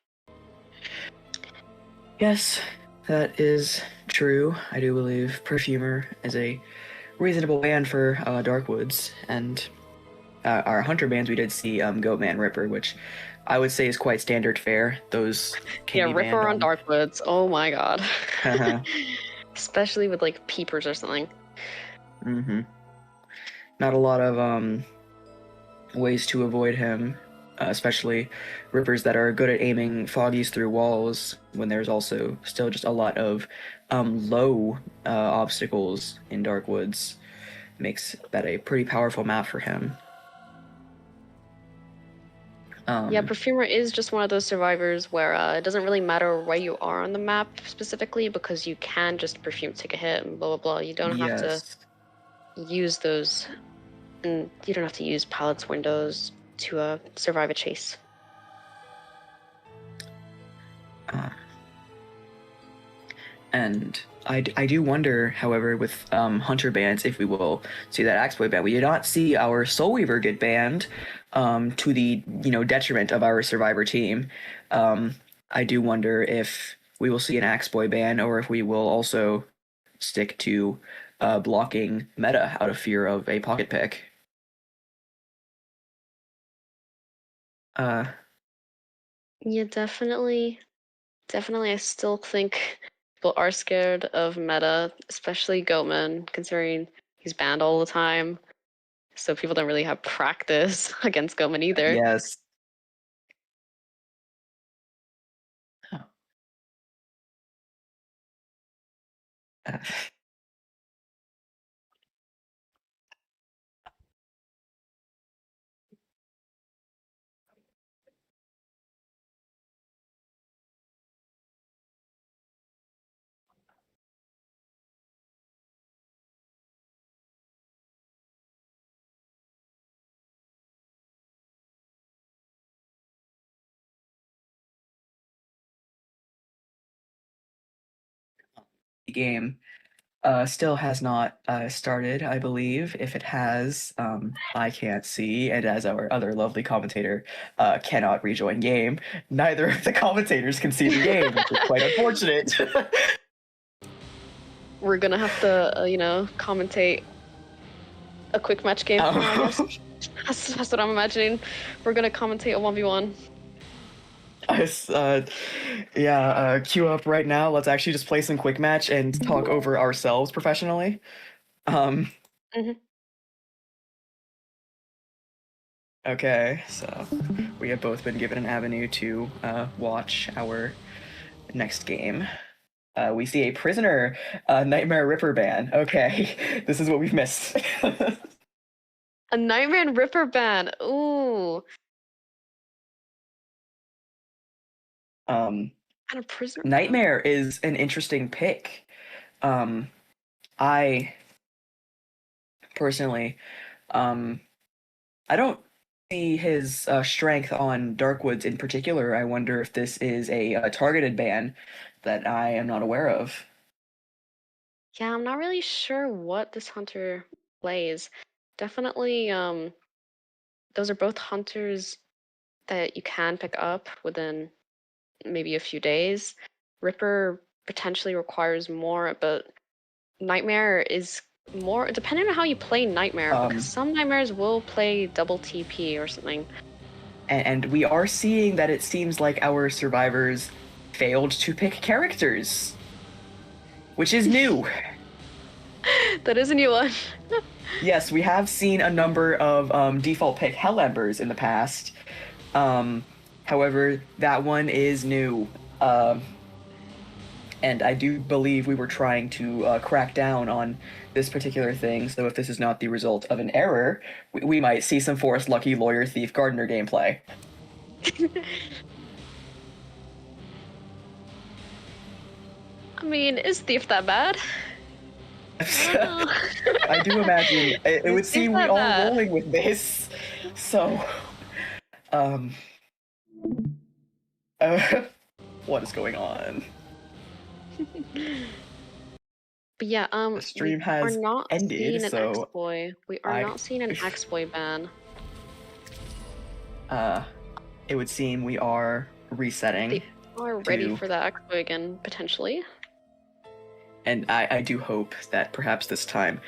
Yes, that is true. I do believe Perfumer is a reasonable ban for Darkwoods, and our Hunter bans we did see Goatman Ripper, which I would say is quite standard fare. Those can be Ripper on banned Darkwoods. Oh my god. Especially with like peepers or something. Not a lot of ways to avoid him, especially Rippers that are good at aiming foggies through walls, when there's also still just a lot of low obstacles in Darkwoods. Makes that a pretty powerful map for him. Yeah, Perfumer is just one of those survivors where it doesn't really matter where you are on the map specifically, because you can just perfume, take a hit, and blah blah blah. You don't have to use those, and you don't have to use pallets windows to survive a chase. And I do wonder, however, with Hunter bans, if we will see that Axe Boy ban. We did not see our Soul Weaver get banned, to the detriment of our Survivor team. I do wonder if we will see an Axe Boy ban, or if we will also stick to blocking meta out of fear of a pocket pick. Yeah, definitely. I still think people are scared of meta, especially Goatman, considering he's banned all the time. So people don't really have practice against Goatman either. Yes. Game still has not started, I believe. If it has, I can't see, and as our other lovely commentator cannot rejoin game, neither of the commentators can see the game, which is quite unfortunate. We're gonna have to, commentate a quick match game. I guess. That's what I'm imagining. We're gonna commentate a 1v1. Queue up right now. Let's actually just play some quick match and talk over ourselves professionally. Um, Mhm. okay, so we have both been given an avenue to watch our next game. We see a prisoner Nightmare Ripper ban. Okay, this is what we've missed. A Nightmare and Ripper ban. Ooh. um, And a prisoner ban. Nightmare is an interesting pick. I personally, I don't see his strength on Darkwoods in particular. I wonder if this is a targeted ban that I am not aware of. Yeah, I'm not really sure what this hunter plays. Definitely, those are both hunters that you can pick up within maybe a few days. Ripper potentially requires more, but Nightmare is more depending on how you play Nightmare, because some Nightmares will play double TP or something. And we are seeing that it seems like our survivors failed to pick characters, which is new. That is a new one. Yes, we have seen a number of default pick Hell Embers in the past. However, that one is new. And I do believe we were trying to crack down on this particular thing, so if this is not the result of an error, we might see some Forest Lucky Lawyer Thief Gardener gameplay. I mean, is Thief that bad? I do imagine it would seem we are rolling with this. So, what is going on? But yeah, The stream has ended, so X-Boy. We are not seeing an X-Boy ban. It would seem we are resetting. They are ready for that X-Boy again, potentially. And I do hope that perhaps this time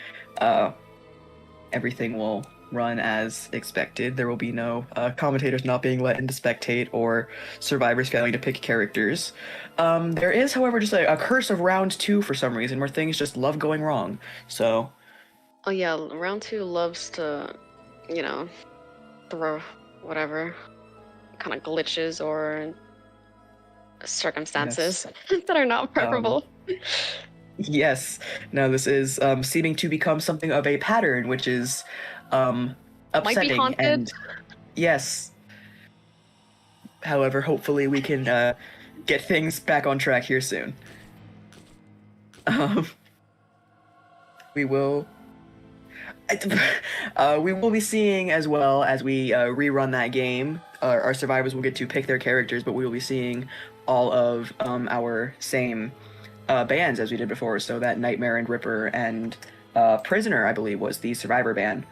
everything will run as expected. There will be no commentators not being let in to spectate or survivors failing to pick characters. There is, however, just a curse of round 2 for some reason, where things just love going wrong. So. Oh yeah, round 2 loves to, you know, throw whatever kind of glitches or circumstances that are not preferable. Yes. Now this is seeming to become something of a pattern, which is upsetting. Might be haunted. And yes. However, hopefully we can get things back on track here soon. We will be seeing, as well as we rerun that game, our survivors will get to pick their characters, but we will be seeing all of our same bans as we did before. So that Nightmare and Ripper and Prisoner, I believe, was the survivor ban.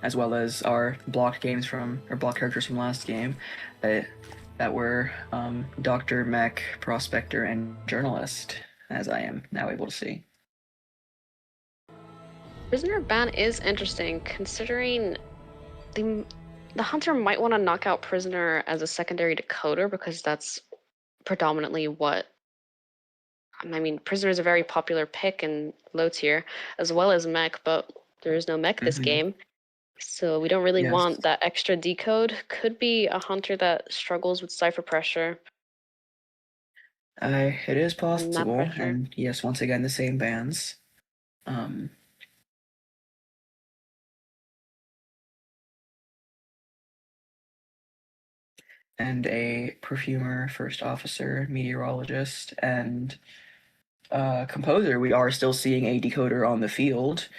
As well as our blocked characters from last game that were Dr. Mech, Prospéctor, and Journalist, as I am now able to see. Prisoner ban is interesting, considering the hunter might want to knock out Prisoner as a secondary decoder, because that's predominantly what. I mean, Prisoner is a very popular pick in low tier, as well as Mech, but there is no Mech this game. So we don't really want that extra decode. Could be a hunter that struggles with cipher pressure. It is possible, and yes, once again, the same bans. And a perfumer, first officer, meteorologist, and composer. We are still seeing a decoder on the field.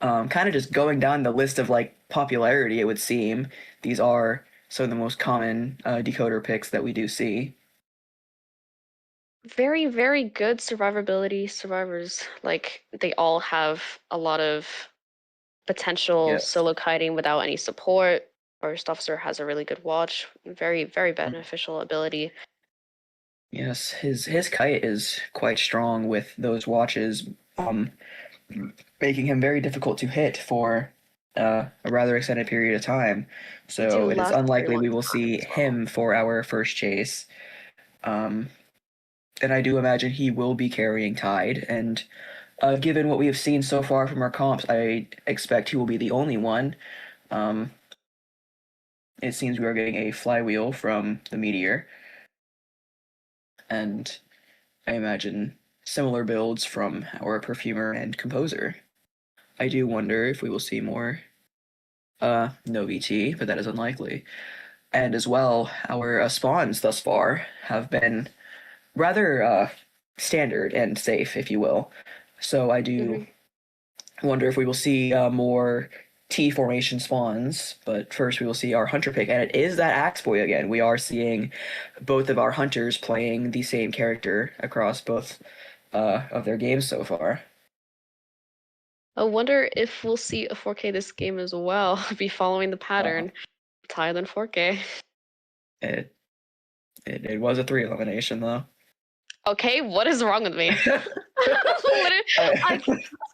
Kind of just going down the list of like popularity, it would seem these are some of the most common decoder picks that we do see. Very, very good survivability survivors. Like, they all have a lot of potential solo kiting without any support. First officer has a really good watch. Very, very beneficial ability. Yes, his kite is quite strong with those watches, making him very difficult to hit for a rather extended period of time. So it is last a very unlikely long we will time see as well. him for our first chase. And I do imagine he will be carrying Tide. And given what we have seen so far from our comps, I expect he will be the only one. It seems we are getting a flywheel from the Meteor. And I imagine similar builds from our Perfumer and Composer. I do wonder if we will see more no VT, but that is unlikely. And as well, our spawns thus far have been rather standard and safe, if you will. So I do wonder if we will see more T formation spawns, but first we will see our hunter pick, and it is that Axe Boy again. We are seeing both of our hunters playing the same character across both of their games so far. I wonder if we'll see a 4K this game as well. Be following the pattern. Tide and 4K. It was a 3 elimination though. Okay, what is wrong with me?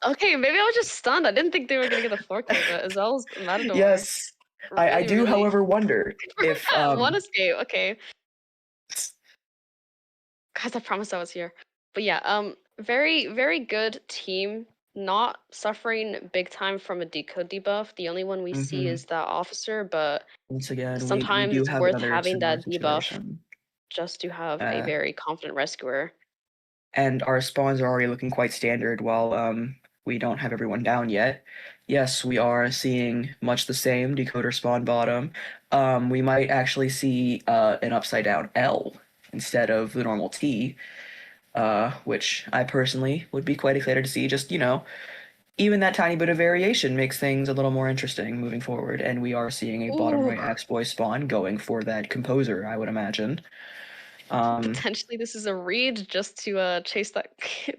Okay, maybe I was just stunned. I didn't think they were gonna get the 4K, but Ezel's Matador. Yes, really, I do, however, wonder if one escape. Okay, guys, I promised I was here. But yeah, very very good team. Not suffering big time from a decode debuff. The only one we see is that officer, but once again, sometimes we do it's have worth having that debuff situation. just to have a very confident rescuer. And our spawns are already looking quite standard while we don't have everyone down yet. Yes, we are seeing much the same decoder spawn bottom. We might actually see an upside down L instead of the normal T, which I personally would be quite excited to see. Just, you know, even that tiny bit of variation makes things a little more interesting moving forward. And we are seeing a bottom right Axe Boy spawn going for that Composer, I would imagine. Potentially this is a read just to chase that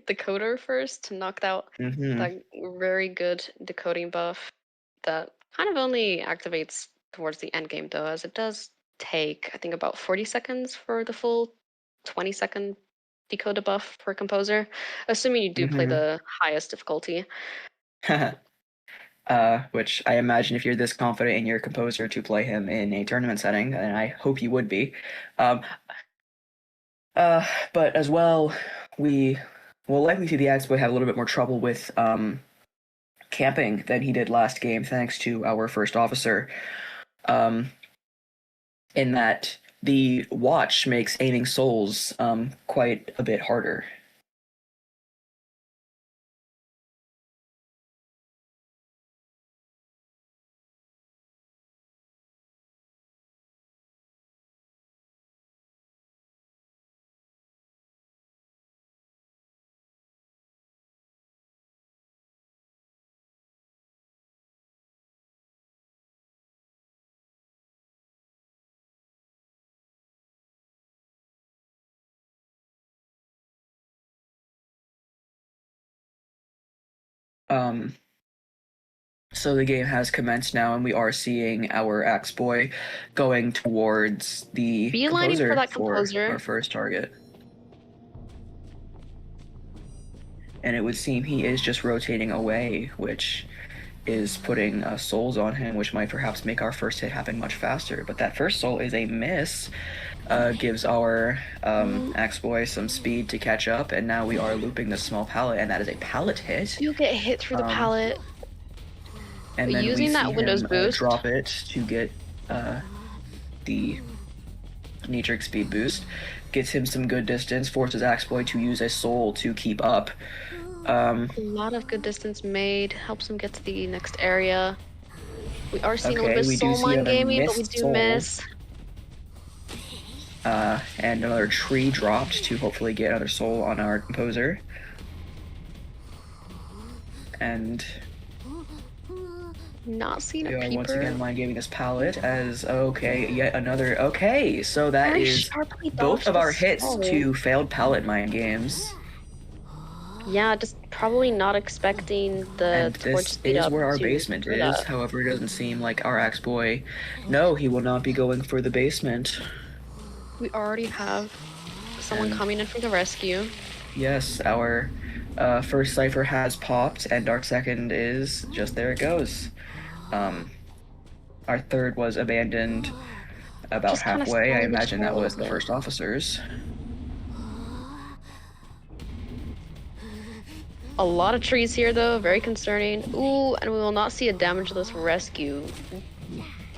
decoder first to knock out that very good decoding buff that kind of only activates towards the end game though, as it does take I think about 40 seconds for the full 20-second decoder buff for Composer, assuming you do play the highest difficulty. Which I imagine if you're this confident in your Composer to play him in a tournament setting, and I hope you would be. But as well, we will likely see the Axe Boy have a little bit more trouble with camping than he did last game, thanks to our first officer. In that the watch makes aiming souls quite a bit harder. So the game has commenced now, and we are seeing our Axe Boy going towards the Composer for our first target. And it would seem he is just rotating away, which is putting souls on him, which might perhaps make our first hit happen much faster. But that first soul is a miss, gives our Axe Boy some speed to catch up, and now we are looping the small pallet, and that is a pallet hit. You get hit through the pallet. And then using that Windows boost, drop it to get the Natrix speed boost, gets him some good distance, forces Axe Boy to use a soul to keep up. A lot of good distance made, helps him get to the next area. We are seeing a little bit of soul mine gaming, but we do miss. And another tree dropped to hopefully get another soul on our Composer. And not seeing a peeper. Once again mind gaming this pallet as yet another so that very is both of our hits to failed pallet mind games. Yeah, just probably not expecting the torch speed up. This is where our basement is. However, it doesn't seem like our Axe Boy. No, he will not be going for the basement. We already have someone coming in for the rescue. Yes, our first cipher has popped, and our second is just there it goes. Our third was abandoned about Just kinda halfway. I slowing the imagine that troll a was the little bit. first officers. A lot of trees here, though. Very concerning. Ooh, and we will not see a damageless rescue.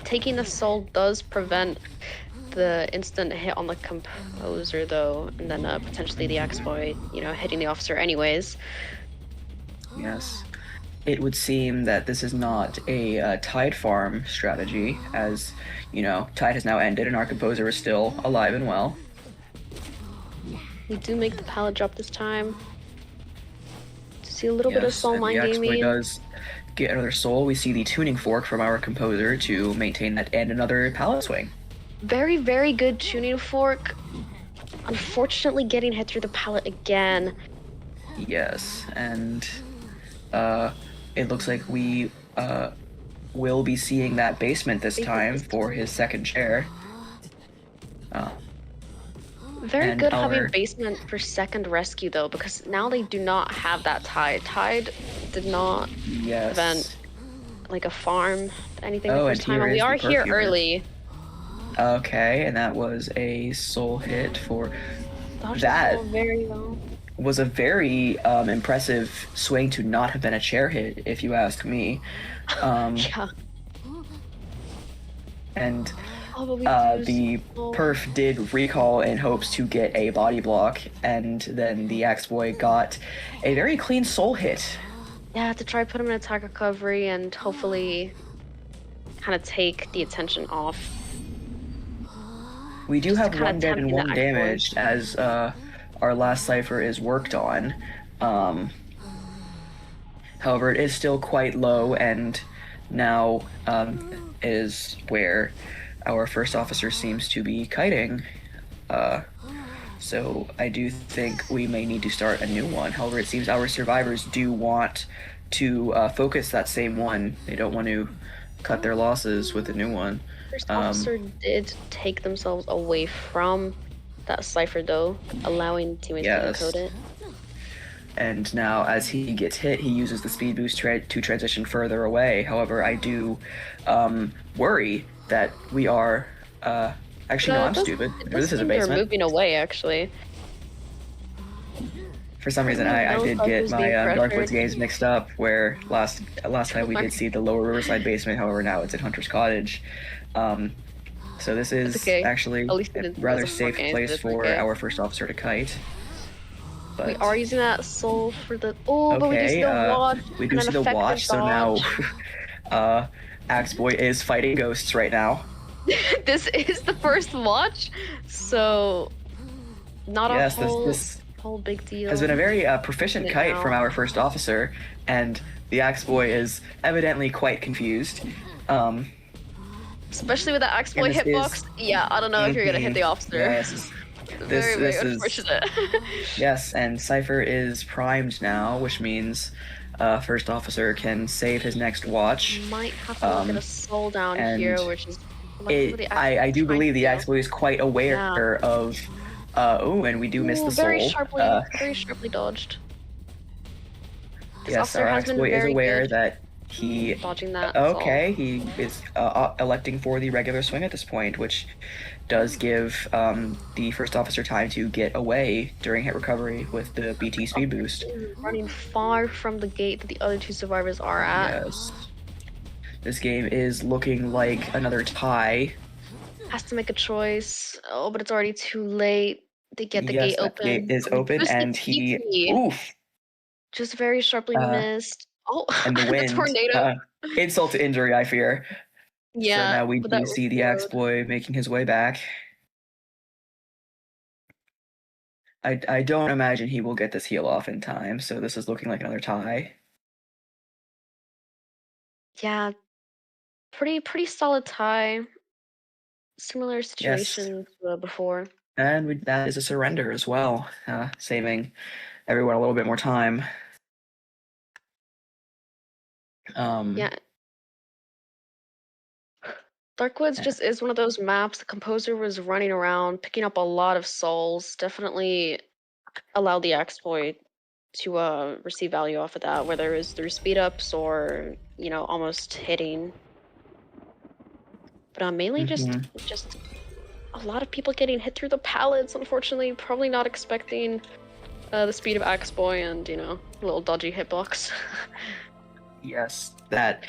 Taking the soul does prevent the instant hit on the composer, though, and then potentially the Axe-Boy, you know, hitting the officer anyways. Yes. It would seem that this is not a Tide farm strategy, as, you know, Tide has now ended and our composer is still alive and well. We do make the pallet drop this time. See a little bit of Yes, soul and mind the Axe-Boy gaming. does get another soul. We see the tuning fork from our composer to maintain that and another pallet swing. Very, very good tuning fork. Unfortunately, getting hit through the pallet again. Yes, and it looks like we will be seeing that basement this time for his second chair. Very and good our- having basement for second rescue, though, because now they do not have that Tide. Tide did not Yes. prevent like a farm, anything the Oh, first and time, here and we is the are here perfumer. early. Okay, and that was a soul hit for Dodged that. the soul very well. Was a very impressive swing to not have been a chair hit, if you ask me. Yeah. And Oh, but we the perf did recall in hopes to get a body block, and then the Axe-Boy got a very clean soul hit. Yeah, to try put him in attack recovery and hopefully kind of take the attention off. We do Just have kinda one dead and tempting the one Axe-Boy. damaged as our last cipher is worked on. However, it is still quite low, and now is where our first officer seems to be kiting. So I do think we may need to start a new one. However, it seems our survivors do want to focus that same one. They don't want to cut their losses with a new one. First officer did take themselves away from that cipher, though, allowing teammates to encode it. And now, as he gets hit, he uses the speed boost to transition further away. However, I do worry that we are. Actually, no, I'm stupid. This is a basement. They're moving away, actually. For some reason, I did get my Dark Woods games mixed up, where last time we did see the lower Riverside basement. However, now it's in Hunter's Cottage. So this is actually a rather safe place for our first officer to kite. But we are using that soul for the but we do see the watch. We do see the watch, so now Axe-Boy is fighting ghosts right now. This is the first watch, so not a whole big deal. Has been a very proficient kite from our first officer, and the Axe-Boy is evidently quite confused. Especially with the Axe-Boy hitbox. Yeah, I don't know if you're gonna hit the officer. Yes. Very unfortunate. Yes, and Cypher is primed now, which means first officer can save his next watch. Might have to get a soul down here, which is. I do believe the Axe-Boy is quite aware of. And we do miss the soul. Very sharply dodged. Yes, our Axe-Boy is aware that he dodging that. Okay, he is electing for the regular swing at this point, which does give the first officer time to get away during hit recovery with the BT speed boost. Running far from the gate that the other two survivors are at. Yes. This game is looking like another tie. Has to make a choice. Oh, but it's already too late. They get the gate open. The gate is open, and he just very sharply missed. Oh, and the wind. Tornado. Insult to injury, I fear. Yeah. So now we do see the Axe-Boy making his way back. I don't imagine he will get this heal off in time, so this is looking like another tie. Yeah. Pretty solid tie. Similar situation to before. And that is a surrender as well, saving everyone a little bit more time. Yeah. Darkwoods just is one of those maps. The composer was running around, picking up a lot of souls. Definitely allowed the Axe-Boy to receive value off of that, whether it was through speed ups or almost hitting. But mainly just a lot of people getting hit through the pallets, unfortunately. Probably not expecting the speed of Axe Boy and, a little dodgy hitbox. Yes, that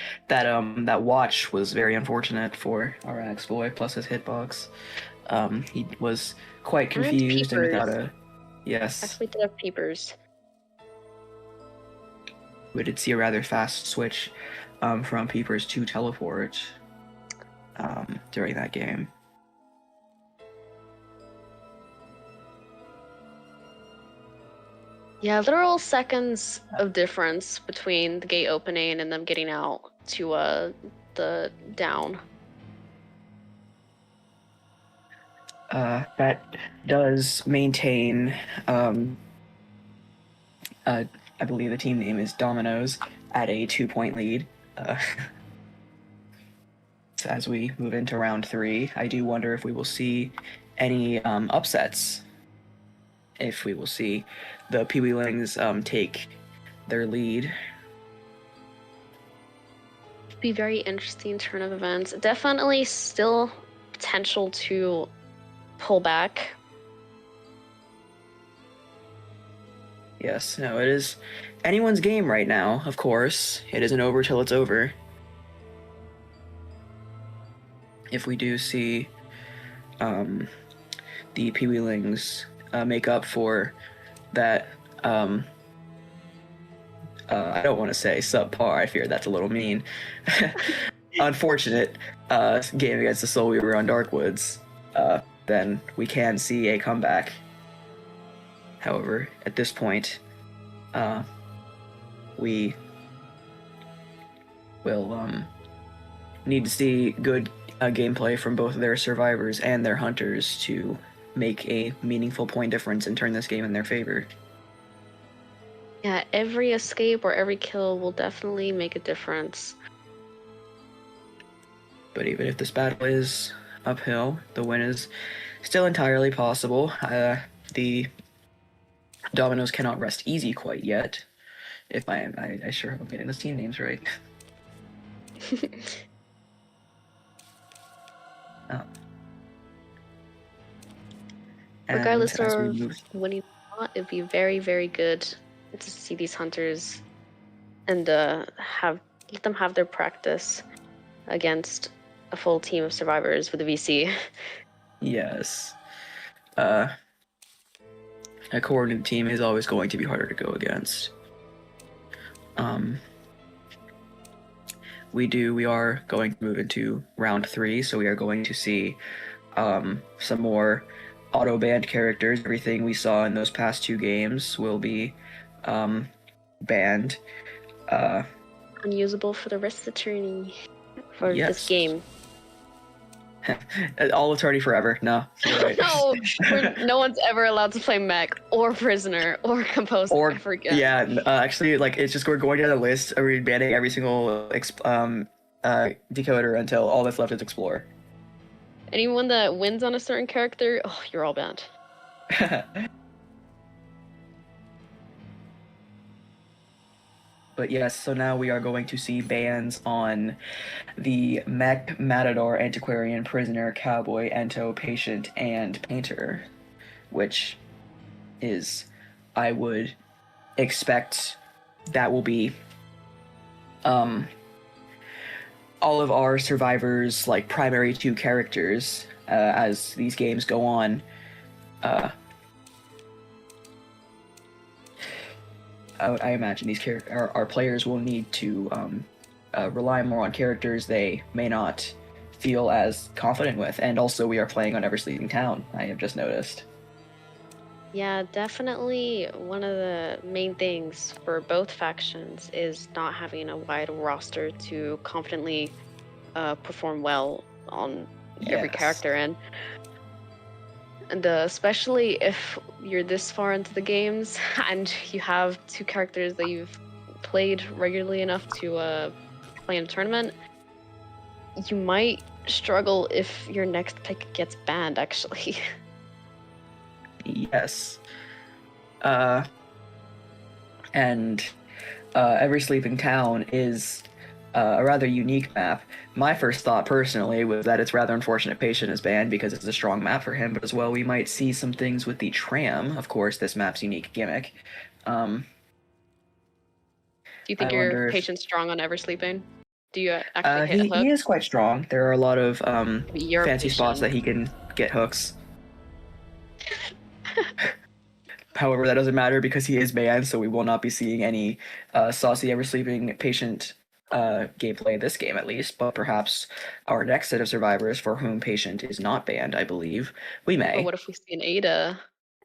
watch was very unfortunate for our Axe Boy, plus his hitbox. He was quite confused and without a... Yes. Actually did have peepers. We did see a rather fast switch from peepers to teleport during that game. Yeah, literal seconds of difference between the gate opening and them getting out to the down. That does maintain, I believe the team name is Dominos, at a 2-point lead. As we move into round 3, I do wonder if we will see any upsets. If we will see the PIWILINGS take their lead. Be very interesting turn of events. Definitely still potential to pull back. Yes, no, it is anyone's game right now, of course. It isn't over till it's over. If we do see the PIWILINGS make up for that, I don't want to say subpar, I fear that's a little mean, unfortunate game against the Soul Weaver on Darkwoods, then we can see a comeback. However, at this point, we will need to see good gameplay from both their survivors and their hunters to make a meaningful point difference and turn this game in their favor. Yeah, every escape or every kill will definitely make a difference. But even if this battle is uphill, the win is still entirely possible. The Dominos cannot rest easy quite yet. If I sure hope I'm getting those team names right. Regardless of winning or not, it'd be very, very good to see these hunters and let them have their practice against a full team of survivors with a VC. Yes. A coordinated team is always going to be harder to go against. We are going to move into round 3, so we are going to see some more auto-banned characters. Everything we saw in those past 2 games will be banned. Unusable for the rest of the tourney for this game. All of Tourney forever. No. Right. No, no one's ever allowed to play mech or prisoner or composer. Or I forget. Yeah, actually, it's just we're going down the list. We're banning every single decoder until all that's left is explore. Anyone that wins on a certain character, you're all banned. But yes, so now we are going to see bans on the Mech, Matador, Antiquarian, Prisoner, Cowboy, Ento, Patient, and Painter, which is, I would expect that will be all of our survivors' primary 2 characters as these games go on. I imagine our players will need to rely more on characters they may not feel as confident with, and also we are playing on Ever Sleeping Town, I have just noticed. Yeah, definitely one of the main things for both factions is not having a wide roster to confidently perform well on every character, and especially if you're this far into the games and you have 2 characters that you've played regularly enough to play in a tournament, you might struggle if your next pick gets banned, actually. Yes. And Every Sleeping Town is a rather unique map. My first thought personally was that it's rather unfortunate Patient is banned because it's a strong map for him, but as well we might see some things with the tram, of course, this map's unique gimmick. Do you think I your wonder if Patient's strong on ever sleeping? Do you actually hit he hooks? is quite strong. There are a lot of You're fancy spots that he can get hooks. However, that doesn't matter because he is banned, so we will not be seeing any saucy ever sleeping Patient gameplay this game at least, but perhaps our next set of survivors for whom Patient is not banned, I believe, we But may. what if we see an Ada?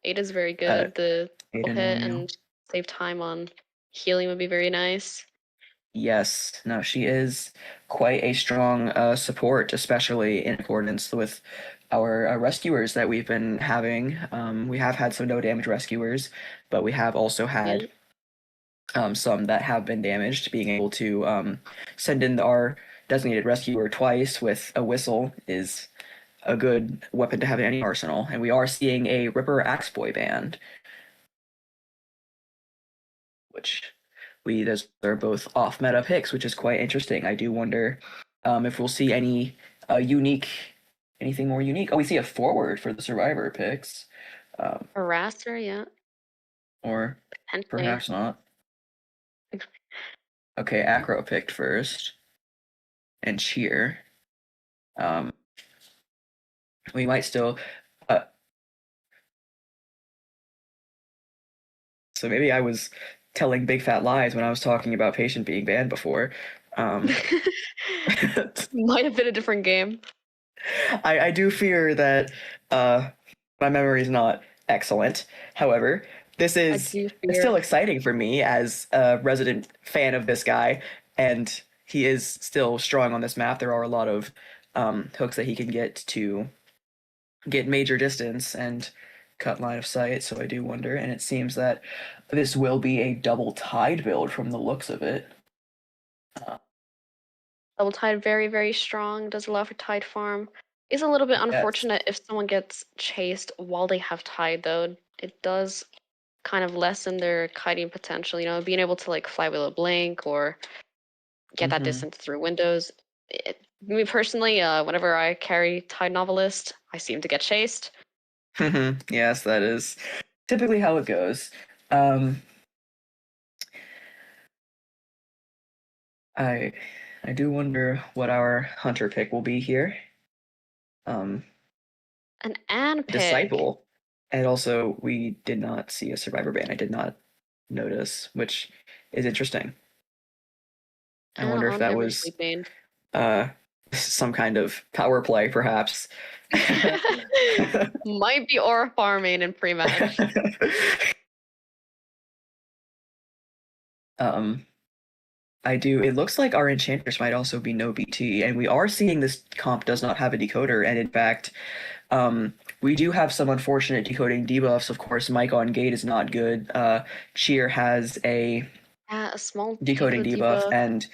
Ada's very good. The Ada hit Norio. and save time on healing would be very nice. Yes, no, she is quite a strong support, especially in accordance with our rescuers that we've been having. We have had some no damage rescuers, but we have also had some that have been damaged. Being able to send in our designated rescuer twice with a whistle is a good weapon to have in any arsenal. And we are seeing a Ripper Axe Boy band, which those are both off meta picks, which is quite interesting. I do wonder if we'll see any anything more unique. Oh, we see a forward for the survivor picks, Harasser, yeah. or Potentially. perhaps not. Okay, Acro picked first, and Cheer. We might still. So maybe I was telling big fat lies when I was talking about Patient being banned before. Might have been a different game. I do fear that my memory is not excellent. However, this is still exciting for me as a resident fan of this guy, and he is still strong on this map. There are a lot of hooks that he can get to get major distance and cut line of sight, so I do wonder, and it seems that this will be a double tide build from the looks of it. Double tide, very, very strong. Does allow for tide farm. Is a little bit unfortunate if someone gets chased while they have tide, though. It does kind of lessen their kiting potential, you know, being able to like flywheel a blink or get that distance through windows. Me personally, whenever I carry Tide Novelist, I seem to get chased. Yes, that is typically how it goes. I do wonder what our hunter pick will be here. An Anne pick. Disciple. And also, we did not see a survivor ban. I did not notice, which is interesting. I wonder if that was some kind of power play, perhaps. Might be aura farming in pre-match. It looks like our Enchantress might also be no BT, and we are seeing this comp does not have a decoder, and in fact, we do have some unfortunate decoding debuffs. Of course, Mike on gate is not good. Cheer has a small decoding debuff, and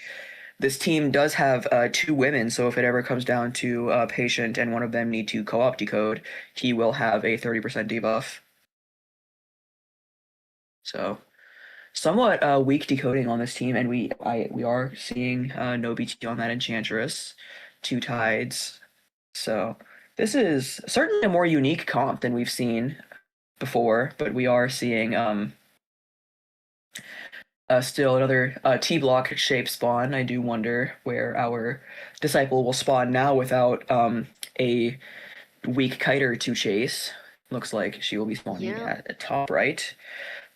this team does have 2 women, so if it ever comes down to Patient and one of them need to co-op decode, he will have a 30% debuff. So somewhat weak decoding on this team, and we are seeing no BT on that Enchantress, 2 tides. So this is certainly a more unique comp than we've seen before, but we are seeing still another T-block shape spawn. I do wonder where our Disciple will spawn now without a weak kiter to chase. Looks like she will be spawning at the top right,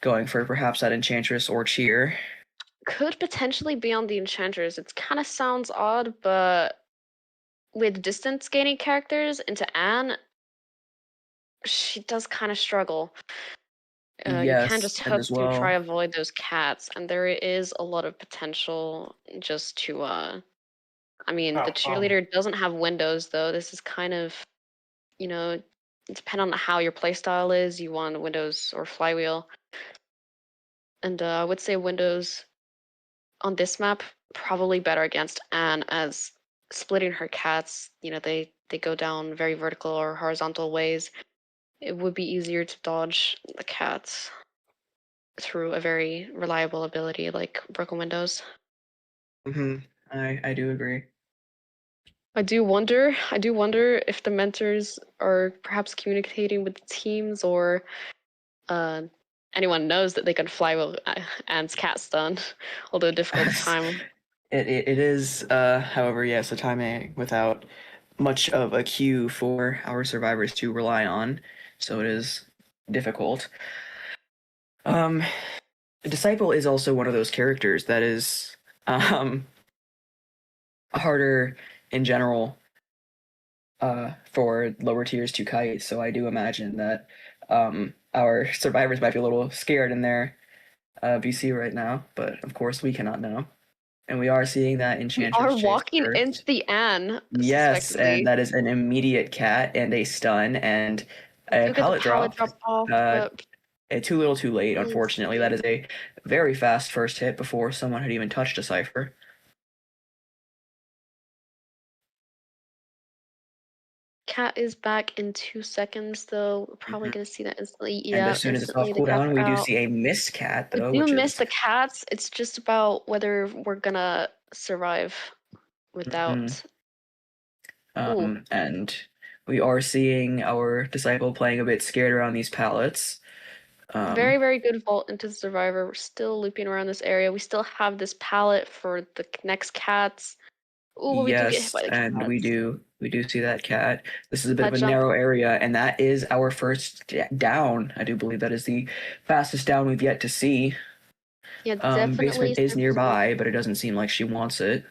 going for perhaps that Enchantress or Cheer. Could potentially be on the Enchantress. It kind of sounds odd, but with distance gaining characters into Anne, she does kind of struggle. Yes, you can't just hook to try avoid those cats, and there is a lot of potential just to I mean, the cheerleader doesn't have windows though. This is kind of, you know, depending on how your playstyle is, you want windows or flywheel. And I would say windows on this map probably better against Anne, as splitting her cats, you know, they go down very vertical or horizontal ways. It would be easier to dodge the cats through a very reliable ability like broken windows. I do agree. I do wonder if the mentors are perhaps communicating with the teams, or anyone knows that they can fly with Anne's cat stun, although difficult to time. It is, however, yes, a timing without much of a cue for our survivors to rely on, so it is difficult. Disciple is also one of those characters that is harder in general for lower tiers to kite, so I do imagine that our survivors might be a little scared in their VC right now, but of course we cannot know. And we are seeing that We Enchantress are chase walking first. into the Anne, Yes, suspectively. and that is an immediate cat and a stun and a You get the pallet drop. drop off, but Too little too late, really unfortunately. That is a very fast first hit before someone had even touched a Cipher. cat is back in 2 seconds, though. We're probably gonna see that instantly. And Yeah, as soon as it's instantly off the cat's cooldown, we do out. see a missed cat, We though, do which miss is the cats. It's just about whether we're gonna survive without. Ooh, and we are seeing our Disciple playing a bit scared around these pallets. very, very good vault into the survivor. We're still looping around this area. We still have this pallet for the next cats. Ooh, we do get hit Yes, by the and we cats. do see that cat. This is a bit That of a jump. narrow area, and that is our first down. I do believe that is the fastest down we've yet to see. Yeah, definitely. Basement is nearby, but it doesn't seem like she wants it.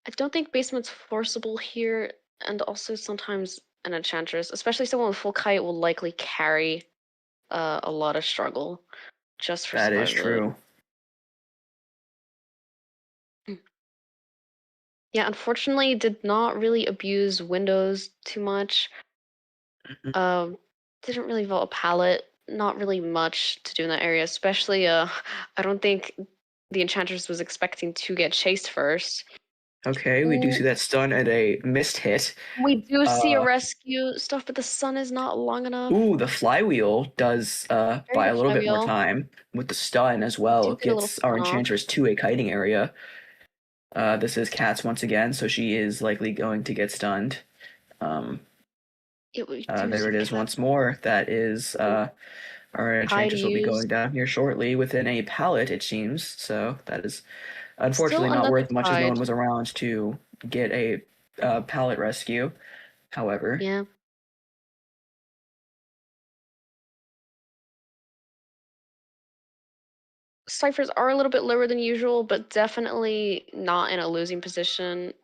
I don't think basement's forcible here, and also sometimes an enchantress, especially someone with full kite, will likely carry a lot of struggle just for That is survivability. true. Yeah, unfortunately, did not really abuse windows too much. Didn't really vault a pallet. Not really much to do in that area, especially I don't think the enchantress was expecting to get chased first. Okay, we do see Ooh, that stun and a missed hit. we do see a Uh, rescue stuff, but the sun is not long enough. ooh, the flywheel does Very buy good a little bit more flywheel. time with the stun as We well. do It get a little gets our stun off. Enchantress to a kiting area. This is Cats once again, so she is likely going to get stunned. We do There see it the is cat. once more. That is our Try to Enchantress will be use. going down here shortly within a pallet, it seems. So that is Still unfortunately not another worth much as no tide. one was around to get a pallet rescue. However, Yeah. Ciphers are a little bit lower than usual, but definitely not in a losing position.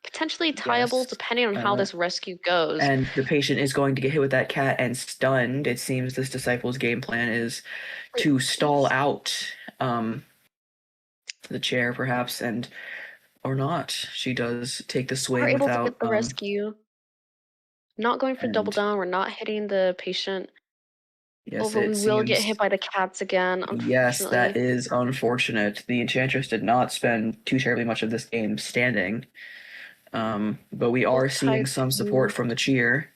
Potentially yes. tieable depending on how this rescue goes. And the patient is going to get hit with that cat and stunned. It seems this disciple's game plan is to stall out the chair, perhaps, and or not. She does take the We're swing able to without get the rescue. Not going for double and down. We're not hitting the patient. yes, Although it we will get seems. hit by the cats again, Yes, that unfortunately. is unfortunate. The Enchantress did not spend too terribly much of this game standing, but we are Both seeing tides some support moved. from the cheer,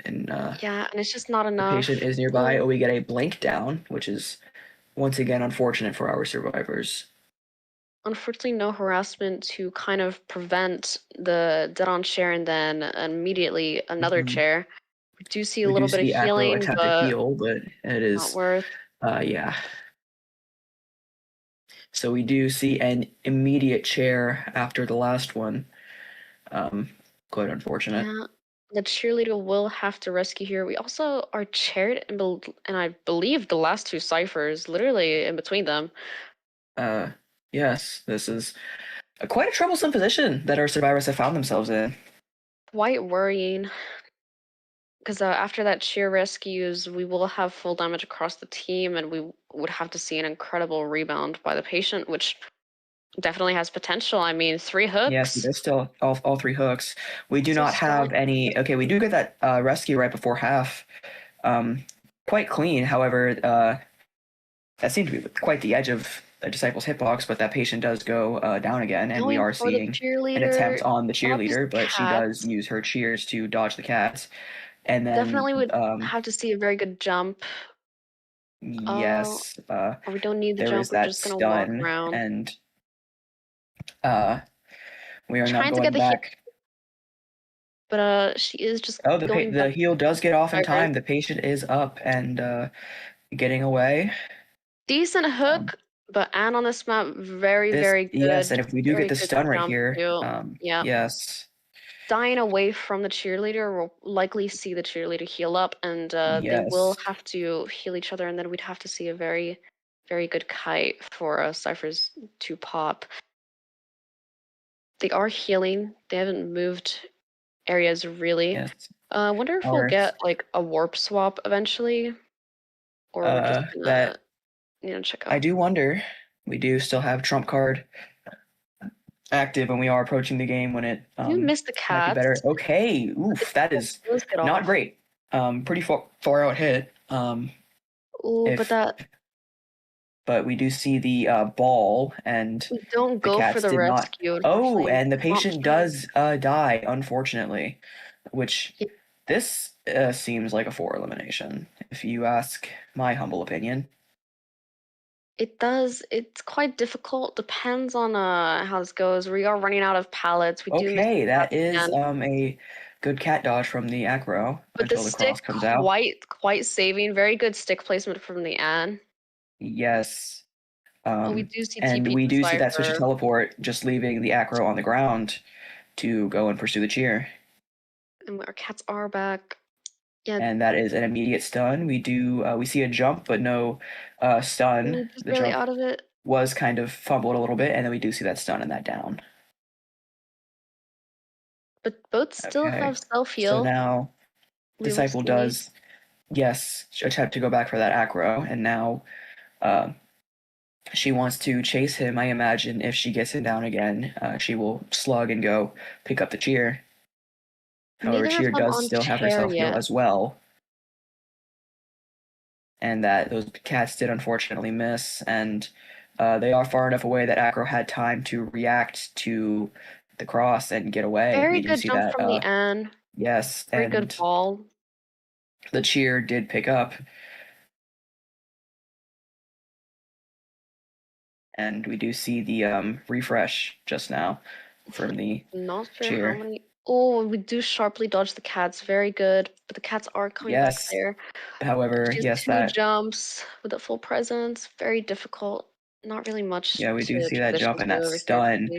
and Yeah, and it's just not the patient enough. is nearby. Still, Oh, we get a blink down, which is once again unfortunate for our survivors. unfortunately, no harassment to kind of prevent the dead on chair and then immediately another Mhm. chair. We do see a We do little bit of see Acro healing, attempt to but heal, but it not is, worth. yeah. So we do see an immediate chair after the last one. Quite unfortunate. Yeah, the cheerleader will have to rescue here. We also are chaired, and I believe the last two ciphers, literally in between them. Uh, yes, this is quite a troublesome position that our survivors have found themselves in. Quite worrying, because after that cheer rescues, we will have full damage across the team, and we would have to see an incredible rebound by the patient, which definitely has potential. I mean, 3 Yes, hooks. there's still all three hooks. We do So not strong. have any. Okay, we do get that rescue right before half. Quite clean. However, that seemed to be quite the edge of the disciple's hitbox, but that patient does go down again, and we Going are for the seeing an attempt cheerleader. on the Dodges cheerleader, but she does cats. use her cheers to dodge the cats. And then, Definitely would have to see a very good jump. Oh, yes, or we don't need the there is jump. We're that just gonna walk stun, around. and We are not Trying to going get the heal, back. but she is just Oh, going the back. heal does get off in Reverse. time. The patient is up and getting away. Decent hook, but Anne on this map, very, very good. Yes, and if we do get very the good stun right jump here, too. Yeah. yes, Dying away from the cheerleader, we'll likely see the cheerleader heal up, and they will yes, have to heal each other, and then we'd have to see a very, very good kite for Cypher's to pop. They are healing. They haven't moved areas really. yes. I wonder if we'll Or get like a warp swap eventually, or we're just gonna that check I out. do wonder. We do still have trump card active, and we are approaching the game when it You missed the might be cats. better. Okay, oof, that is not great. Pretty far out hit. Oh, But we do see the ball, and we don't the go for cats the did not. rescue. Oh, and the Not patient does die, unfortunately, which Yeah. this seems like a 4 elimination, if you ask my humble opinion. It does. It's quite difficult. Depends on how this goes. We are running out of pallets. We do miss Okay, the that cats is again. a good cat dodge from the acro But the until the cross stick comes out. quite saving. Very good stick placement from the Anne. Yes. We do see And TP we to do see that switch to Cypher. teleport, just leaving the acro on the ground to go and pursue the cheer. And our cats are back. Yeah. And that is an immediate stun. We see a jump, but no stun. Just The barely jump out of it. was kind of fumbled a little bit, and then we do see that stun and that down. But both still Okay. have self So heal. now Disciple does, yes, attempt to go back for that acro, and now she wants to chase him. I imagine if she gets him down again, she will slug and go pick up the cheer. However, Neither of cheer them does on still have her chair self heal yet. as well. And that those cats did unfortunately miss, and they are far enough away that acro had time to react to the cross and get away. Very We do good see jump that. from the Anne. Yes, Very and good ball. the cheer did pick up. And we do see the refresh just now from the Not sure cheer. how many. Oh, we do sharply dodge the cats. Very good. But the cats are coming back there. However, She has yes, 2 that jumps with a full presence. Very difficult. Not really much we do to see that transition jump and to that over here. stun.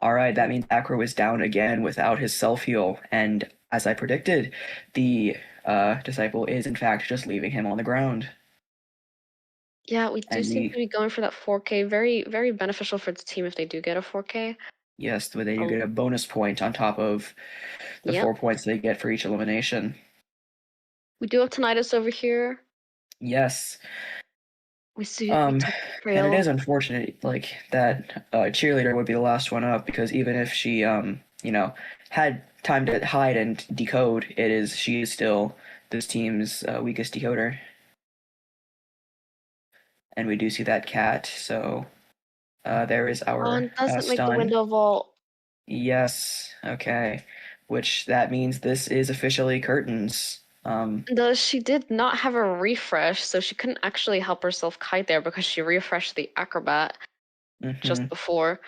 All right, that means acro is down again without his self heal, and as I predicted, the disciple is in fact just leaving him on the ground. Yeah, we do seem to be going for that 4K. Very, very beneficial for the team if they do get a 4K. Yes, where they do get a bonus point on top of the 4 points they get for each elimination. We do have tinnitus over here. Yes. We see. And it is unfortunate, like that cheerleader would be the last one up, because even if she, had time to hide and decode, she is still this team's weakest decoder. And we do see that cat, so there is our doesn't make the stun. window vault. Yes, okay. Which that means this is officially curtains. She did not have a refresh, so she couldn't actually help herself kite there because she refreshed the acrobat just before.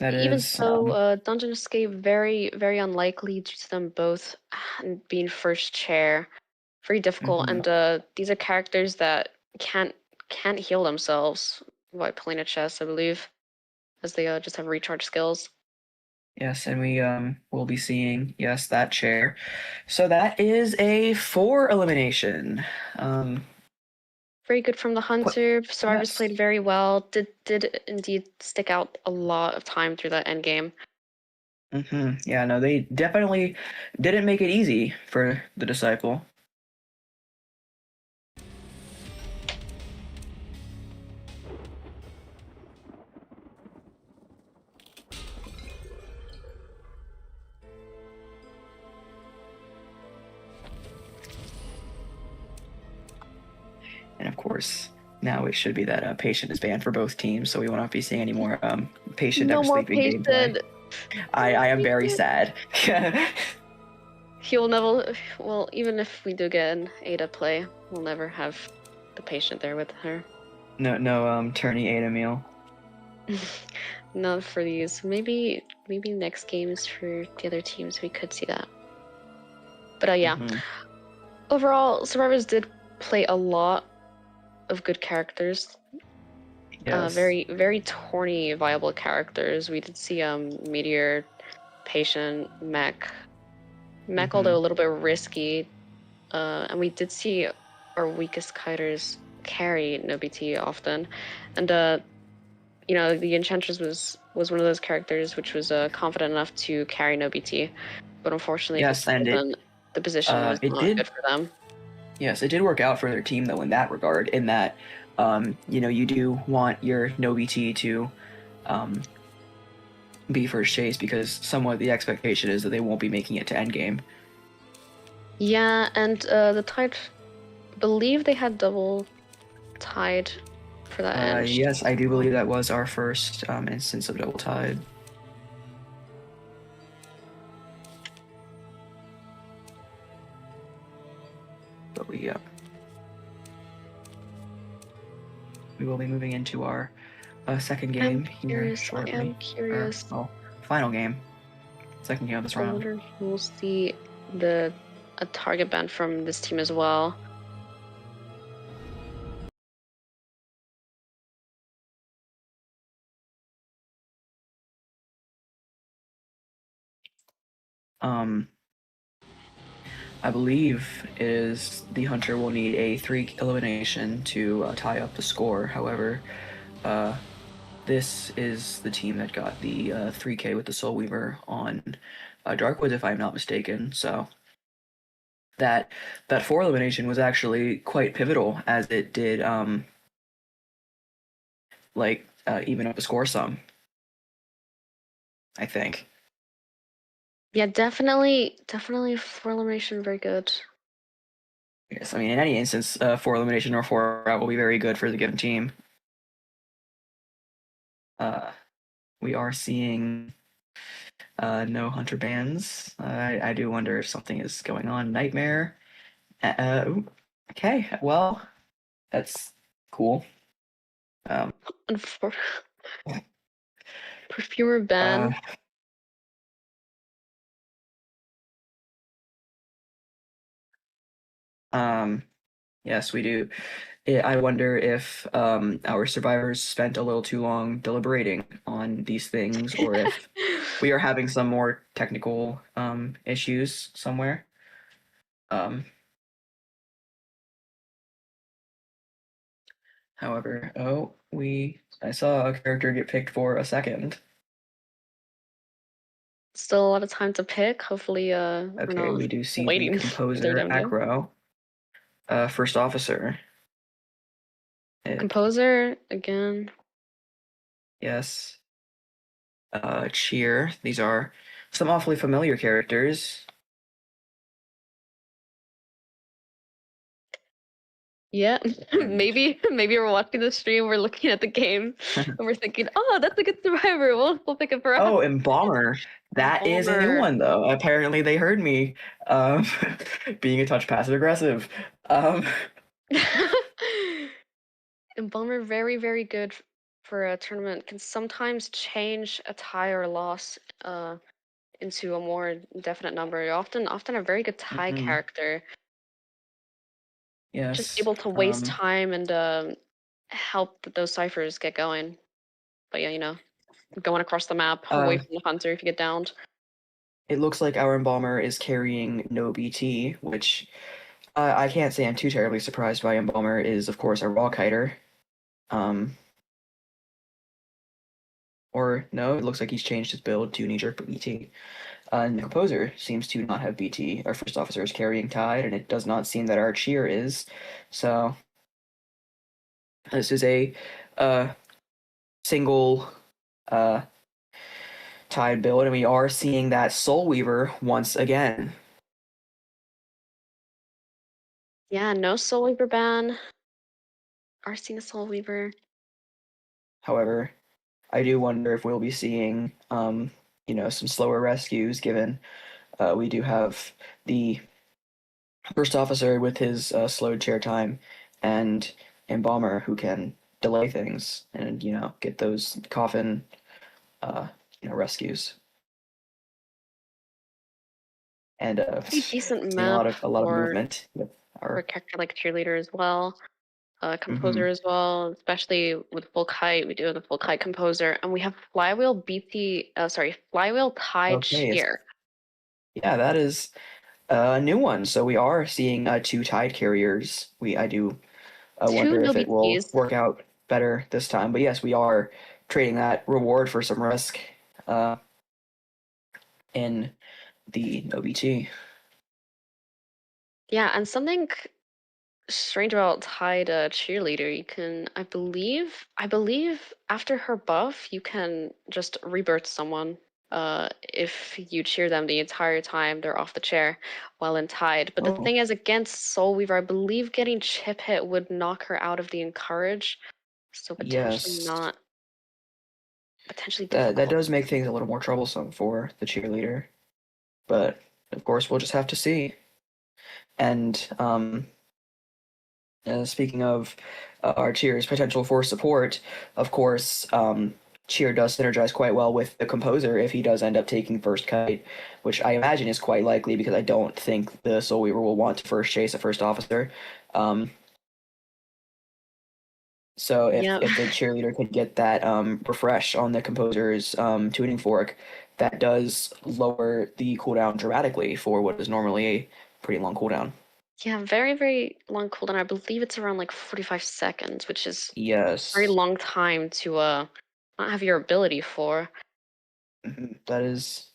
Even so, dungeon escape very, very unlikely due to them both being first chair. Very difficult, and these are characters that can't heal themselves by playing a chess, I believe, as they just have recharge skills. Yes, and we will be seeing, yes, that chair. So that is a 4 elimination. Very good from the hunter. Survivors played very well. Did indeed stick out a lot of time through that end game. Yeah, no, they definitely didn't make it easy for the disciple. And of course, now it should be that patient is banned for both teams, so we will not be seeing any more patient no ever more sleeping gameplay. I am very sad. He'll never. Well, even if we do get an Ada play, we'll never have the patient there with her. No, Tourney Ada meal. Not for these. Maybe next games for the other teams we could see that. But yeah. Overall, Survivors did play a lot of good characters. Yes. Very, very Tourney viable characters. We did see Meteor, Patient, Mech, although a little bit risky. And we did see our weakest kiters carry no BT often. And you know, the Enchantress was one of those characters which was confident enough to carry no BT. But unfortunately, yes, and the position was not good for them. Yes, it did work out for their team though in that regard, in that you know, you do want your no BT to be first chase, because somewhat the expectation is that they won't be making it to endgame. Yeah, and the Tide, believe they had double Tide for that end. Yes, I do believe that was our first instance of double Tide. But we will be moving into our second game here shortly. I am curious. Well, final game. Second game of this round. I wonder if we'll see a target ban from this team as well. I believe is the Hunter will need a 3 elimination to tie up the score. However, this is the team that got the 3K with the Soul Weaver on Darkwood, if I'm not mistaken. So that 4 elimination was actually quite pivotal, as it did even up the score some, I think. Yeah, definitely 4 elimination, very good. Yes, I mean, in any instance, 4 elimination or 4 out will be very good for the given team. We are seeing no Hunter bans. I do wonder if something is going on. Nightmare. Okay, well, that's cool. Perfumer ban. Yes, we do. I wonder if our survivors spent a little too long deliberating on these things, or if we are having some more technical issues somewhere. However, I saw a character get picked for a second. Still a lot of time to pick. Hopefully, okay, we do see the composer aggro. First officer. Composer again. Yes. Cheer. These are some awfully familiar characters. Yeah, maybe we're watching the stream, we're looking at the game, and we're thinking, oh, that's a good survivor. We'll pick it for us. Oh, Embalmer. That is a new one, though. Apparently, they heard me being a touch passive aggressive. Embalmer, very, very good for a tournament. Can sometimes change a tie or loss into a more definite number. Often a very good tie character. Yes. Just able to waste time and help those ciphers get going. But yeah, you know, going across the map away from the hunter if you get downed. It looks like our Embalmer is carrying no BT, which I can't say I'm too terribly surprised by. Embalmer is, of course, a raw kiter. Or no, it looks like he's changed his build to knee-jerk BT. And the composer seems to not have BT. Our first officer is carrying Tide, and it does not seem that our cheer is. So this is a single Tide build, and we are seeing that Soul Weaver once again. Yeah, no Soul Weaver ban. Are seeing a Soul Weaver. However, I do wonder if we'll be seeing you know, some slower rescues, given we do have the first officer with his slowed chair time, and Embalmer who can delay things and get those coffin rescues. And Pretty decent seeing a lot map of movement with for a our character like cheerleader as well. Composer Mhm. as well, especially with full kite. We do have the full kite composer, and we have flywheel flywheel tide Okay, cheer. yeah, that is a new one. So we are seeing two tide carriers. I do Two wonder no if it will BTs. work out better this time. But yes, we are trading that reward for some risk uh, in the OBT. Yeah, and something strange about Tide cheerleader, you can I believe after her buff you can just rebirth someone if you cheer them the entire time they're off the chair while in Tide. But the Oh, thing is against Soul Weaver, I believe getting chip hit would knock her out of the encourage. So yes. potentially That difficult. does make things a little more troublesome for the cheerleader. But of course, we'll just have to see. And speaking of our Cheer's potential for support, of course, Cheer does synergize quite well with the composer if he does end up taking first kite, which I imagine is quite likely because I don't think the Soul Weaver will want to first chase a first officer. Um, so Yeah. if the cheerleader could get that refresh on the composer's tuning fork, that does lower the cooldown dramatically for what is normally a pretty long cooldown. Yeah, very, very long cooldown. I believe it's around like 45 seconds, which is a very Yes. long time to not have your ability for. That is,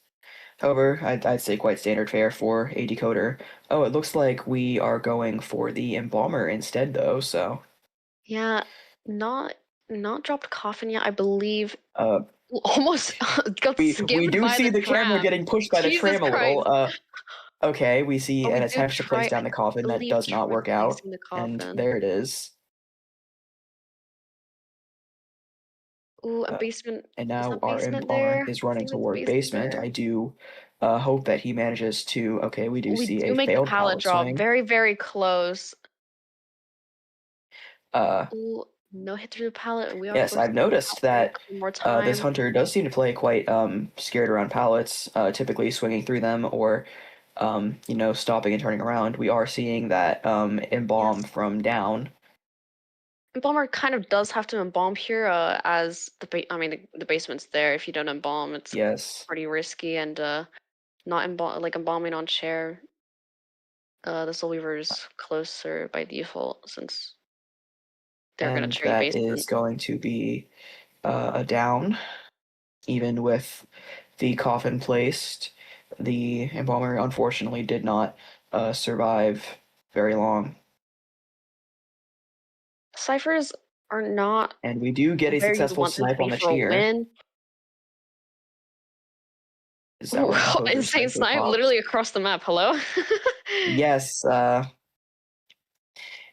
however, I'd say quite standard fare for a decoder. Oh, it looks like we are going for the embalmer instead, though. So, Yeah, not not dropped coffin yet. I believe uh, almost got we skimmed do by see the the camera tram. getting pushed by the Jesus tram a little. Christ. Okay, we see Oh, an we do attempt to place try, down I the coffin that believe, does not try work out, placing the and coffin. there it is. Ooh, a Uh, basement. and Is now that our basement embalmer there? is I running think that's toward basement basement. there. I do hope that he manages to. Okay, we do We see do a make the failed pallet pallet drop. swing. Very, very close. Uh, Ooh, no hit through the pallet. We are Yes, forced I've to make the noticed pallet break that one more this time. hunter does seem to play quite scared around pallets, typically swinging through them or stopping and turning around. We are seeing that embalm Yes. from down. Embalmer kind of does have to embalm here, as I mean the basement's there. If you don't embalm, it's Yes, pretty risky, and not embalming on chair. The Soul Weaver is closer by default since they're gonna and trade that is basement. going to be a down, even with the coffin placed. The embalmer unfortunately did not survive very long, Ciphers are not and we do get a where you'd successful want them to snipe on be the for a cheer. win. Is Ooh, our composer insane sniper snipe, popped? literally across the map. Hello. Yes,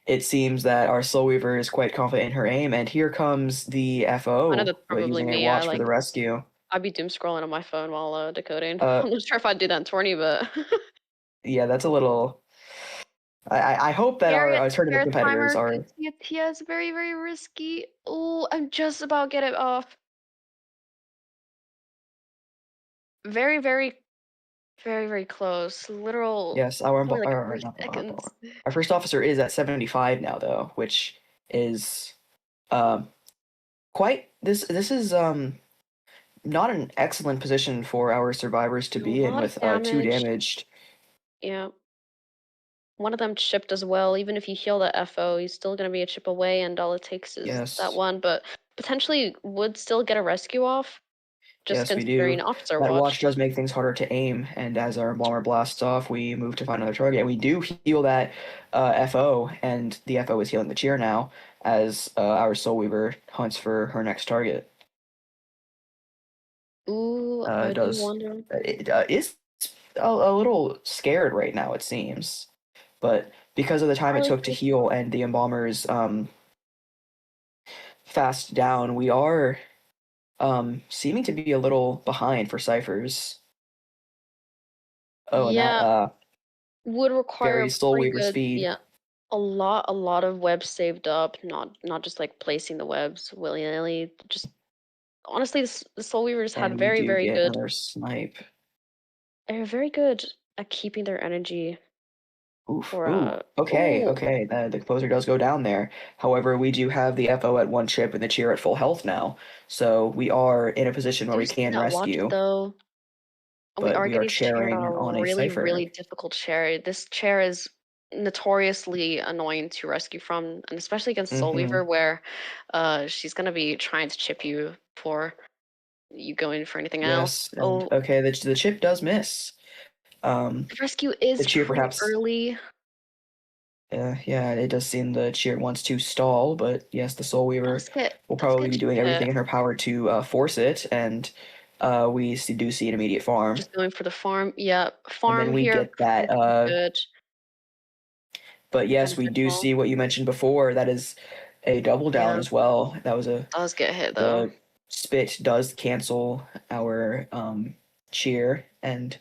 it seems that our Soul Weaver is quite confident in her aim, and here comes the I know FO that's probably using a me. I watch for like the rescue. I'd be doom scrolling on my phone while decoding. Uh, I'm not sure if I'd do that in Tourney, but yeah, that's a little. I hope that our Harriet tournament spare competitors timer are. placing a Tia is very, very risky. Oh, I'm just about get it off. Very, very, very, very close. Literal, Yes, our, probably like our, 3 not seconds. our first officer is at 75 now, though, which is um quite. This is not an excellent position for our survivors to A be in lot of with two damage. damaged. Yeah. One of them chipped as well. Even if you heal the FO, he's still going to be a chip away, and all it takes is that Yes, one. But potentially would still get a rescue off, just yes, we considering do. Officer That watch Watch. does make things harder to aim, and as our bomber blasts off, we move to find another target. And we do heal that FO, and the FO is healing the cheer now as our Soul Weaver hunts for her next target. Ooh, I do Does wonder. it is a little scared right now, it seems, but because of the time it Really took to heal and the embalmer's fast down, we are seeming to be a little behind for ciphers. Oh, and that Yeah, would require very a Soul pretty Weaver good, speed. yeah, a lot of webs saved up, not just like placing the webs willy-nilly. Just honestly, the Soul Weavers had And we do very get good. another snipe. They're very good at keeping their energy Oof. for Ooh. Okay. ooh, Okay. The composer does go down there. However, we do have the FO at 1 chip and the cheer at full health now. So we are in a position where do we see can that watch rescue, though. We but are we are getting chaired on chairing on a a really Cypher. difficult chair. This chair is notoriously annoying to rescue from, and especially against Soul Mm-hmm. Weaver, where she's gonna be trying to chip you before you go in for anything else. Yes. And Oh, okay, the chip does miss. the rescue The is cheer pretty perhaps. early. Yeah, it does seem the cheer wants to stall, but yes, the Soul Weaver will Does probably get be doing hit. everything in her power to force it, and do see an immediate farm. Just going for the farm. Yeah, And then farm we here get that. pretty good. But yes, we do Beneficial. see what you mentioned before. That is a double down Yeah, as well. That was does get hit though. the spit does cancel our cheer, and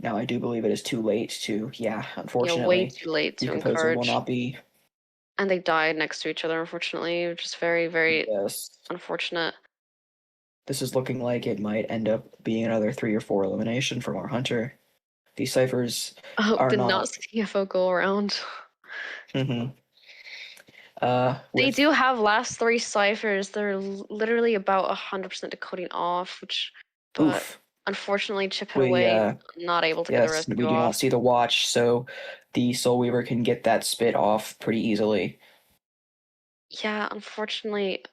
now I do believe it is too late to. Yeah, Yeah, way unfortunately, too late the to composer will encourage. not be. And they died next to each other, unfortunately, which is very Yes, unfortunate. this is looking like it might end up being another 3 or 4 elimination from our hunter. These ciphers Oh, are did not not. see CFO go around. Mhm. They With do have last three ciphers. They're literally about 100% decoding off, but oof, unfortunately, Chip hit we away, not able to get the yes, we rescue do not off. see the watch, so the Soul Weaver can get that spit off pretty easily. Yeah, unfortunately,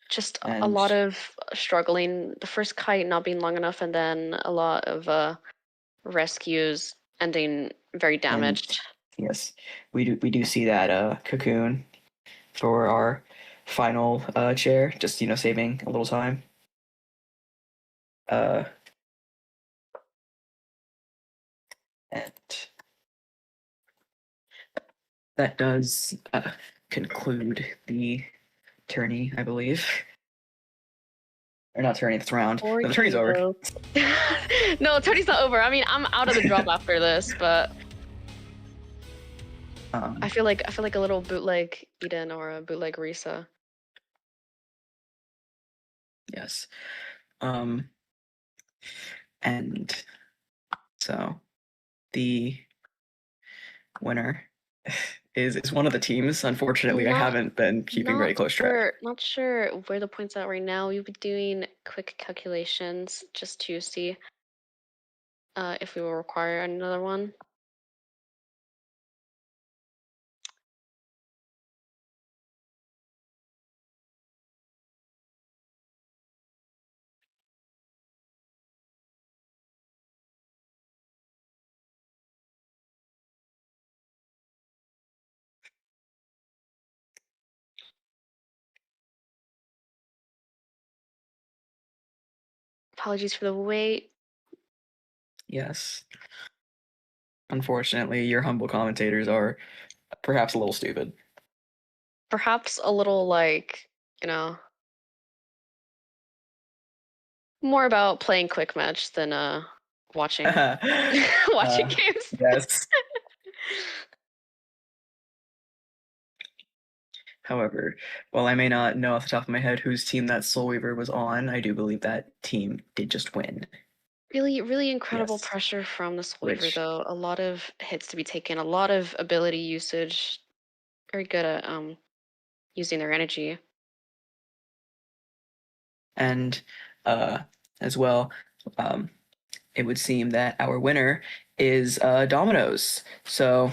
just a And lot of struggling. The first kite not being long enough, and then a lot of rescues ending very and damaged. yes, we do see that cocoon for our final chair, just saving a little time. Uh, and that does conclude the tourney, I believe. Or not tourney, it's round. No, the tourney's Orgy over. though. No, Tourney's not over. I mean, I'm out of the drop after this, but I feel like a little bootleg Eden or a bootleg Risa. Yes. Um, and so the winner is one of the teams. Unfortunately, I Not haven't been keeping very close track. not sure where the point's at right now. We'll be doing quick calculations just to see if we will require another one. Apologies for the wait. Yes. Unfortunately, your humble commentators are perhaps a little stupid. Perhaps a little like, you know, more about playing quick match than watching watching games. Yes. However, while I may not know off the top of my head whose team that Soul Weaver was on, I do believe that team did just win. Really incredible Yes. pressure from the Soul Weaver Which though. A lot of hits to be taken, a lot of ability usage. Very good at using their energy. and as well, um, it would seem that our winner is Dominos. So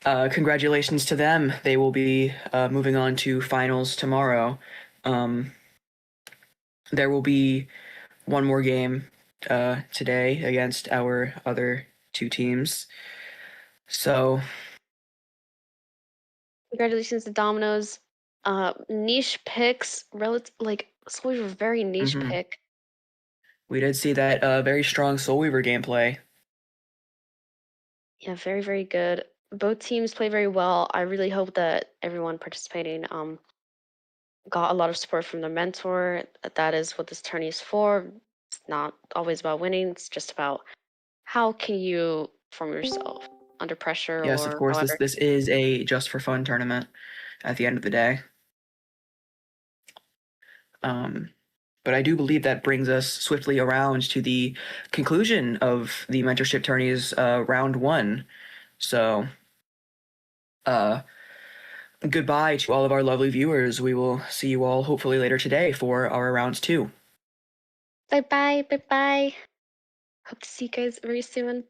congratulations to them. They will be moving on to finals tomorrow. There will be one more game today against our other two teams. So Congratulations to Domino's. Niche picks, relative like Soul Weaver, very niche mhm. pick. We did see that very strong Soul Weaver gameplay. Yeah, very good. Both teams play very well. I really hope that everyone participating got a lot of support from their mentor. That is what this tourney is for. It's not always about winning. It's just about how can you from yourself under pressure. Yes, or of course. however. This is a just for fun tournament at the end of the day. But I do believe that brings us swiftly around to the conclusion of the mentorship tourneys round 1. So goodbye to all of our lovely viewers. We will see you all hopefully later today for our rounds 2. Bye bye. Hope to see you guys very soon.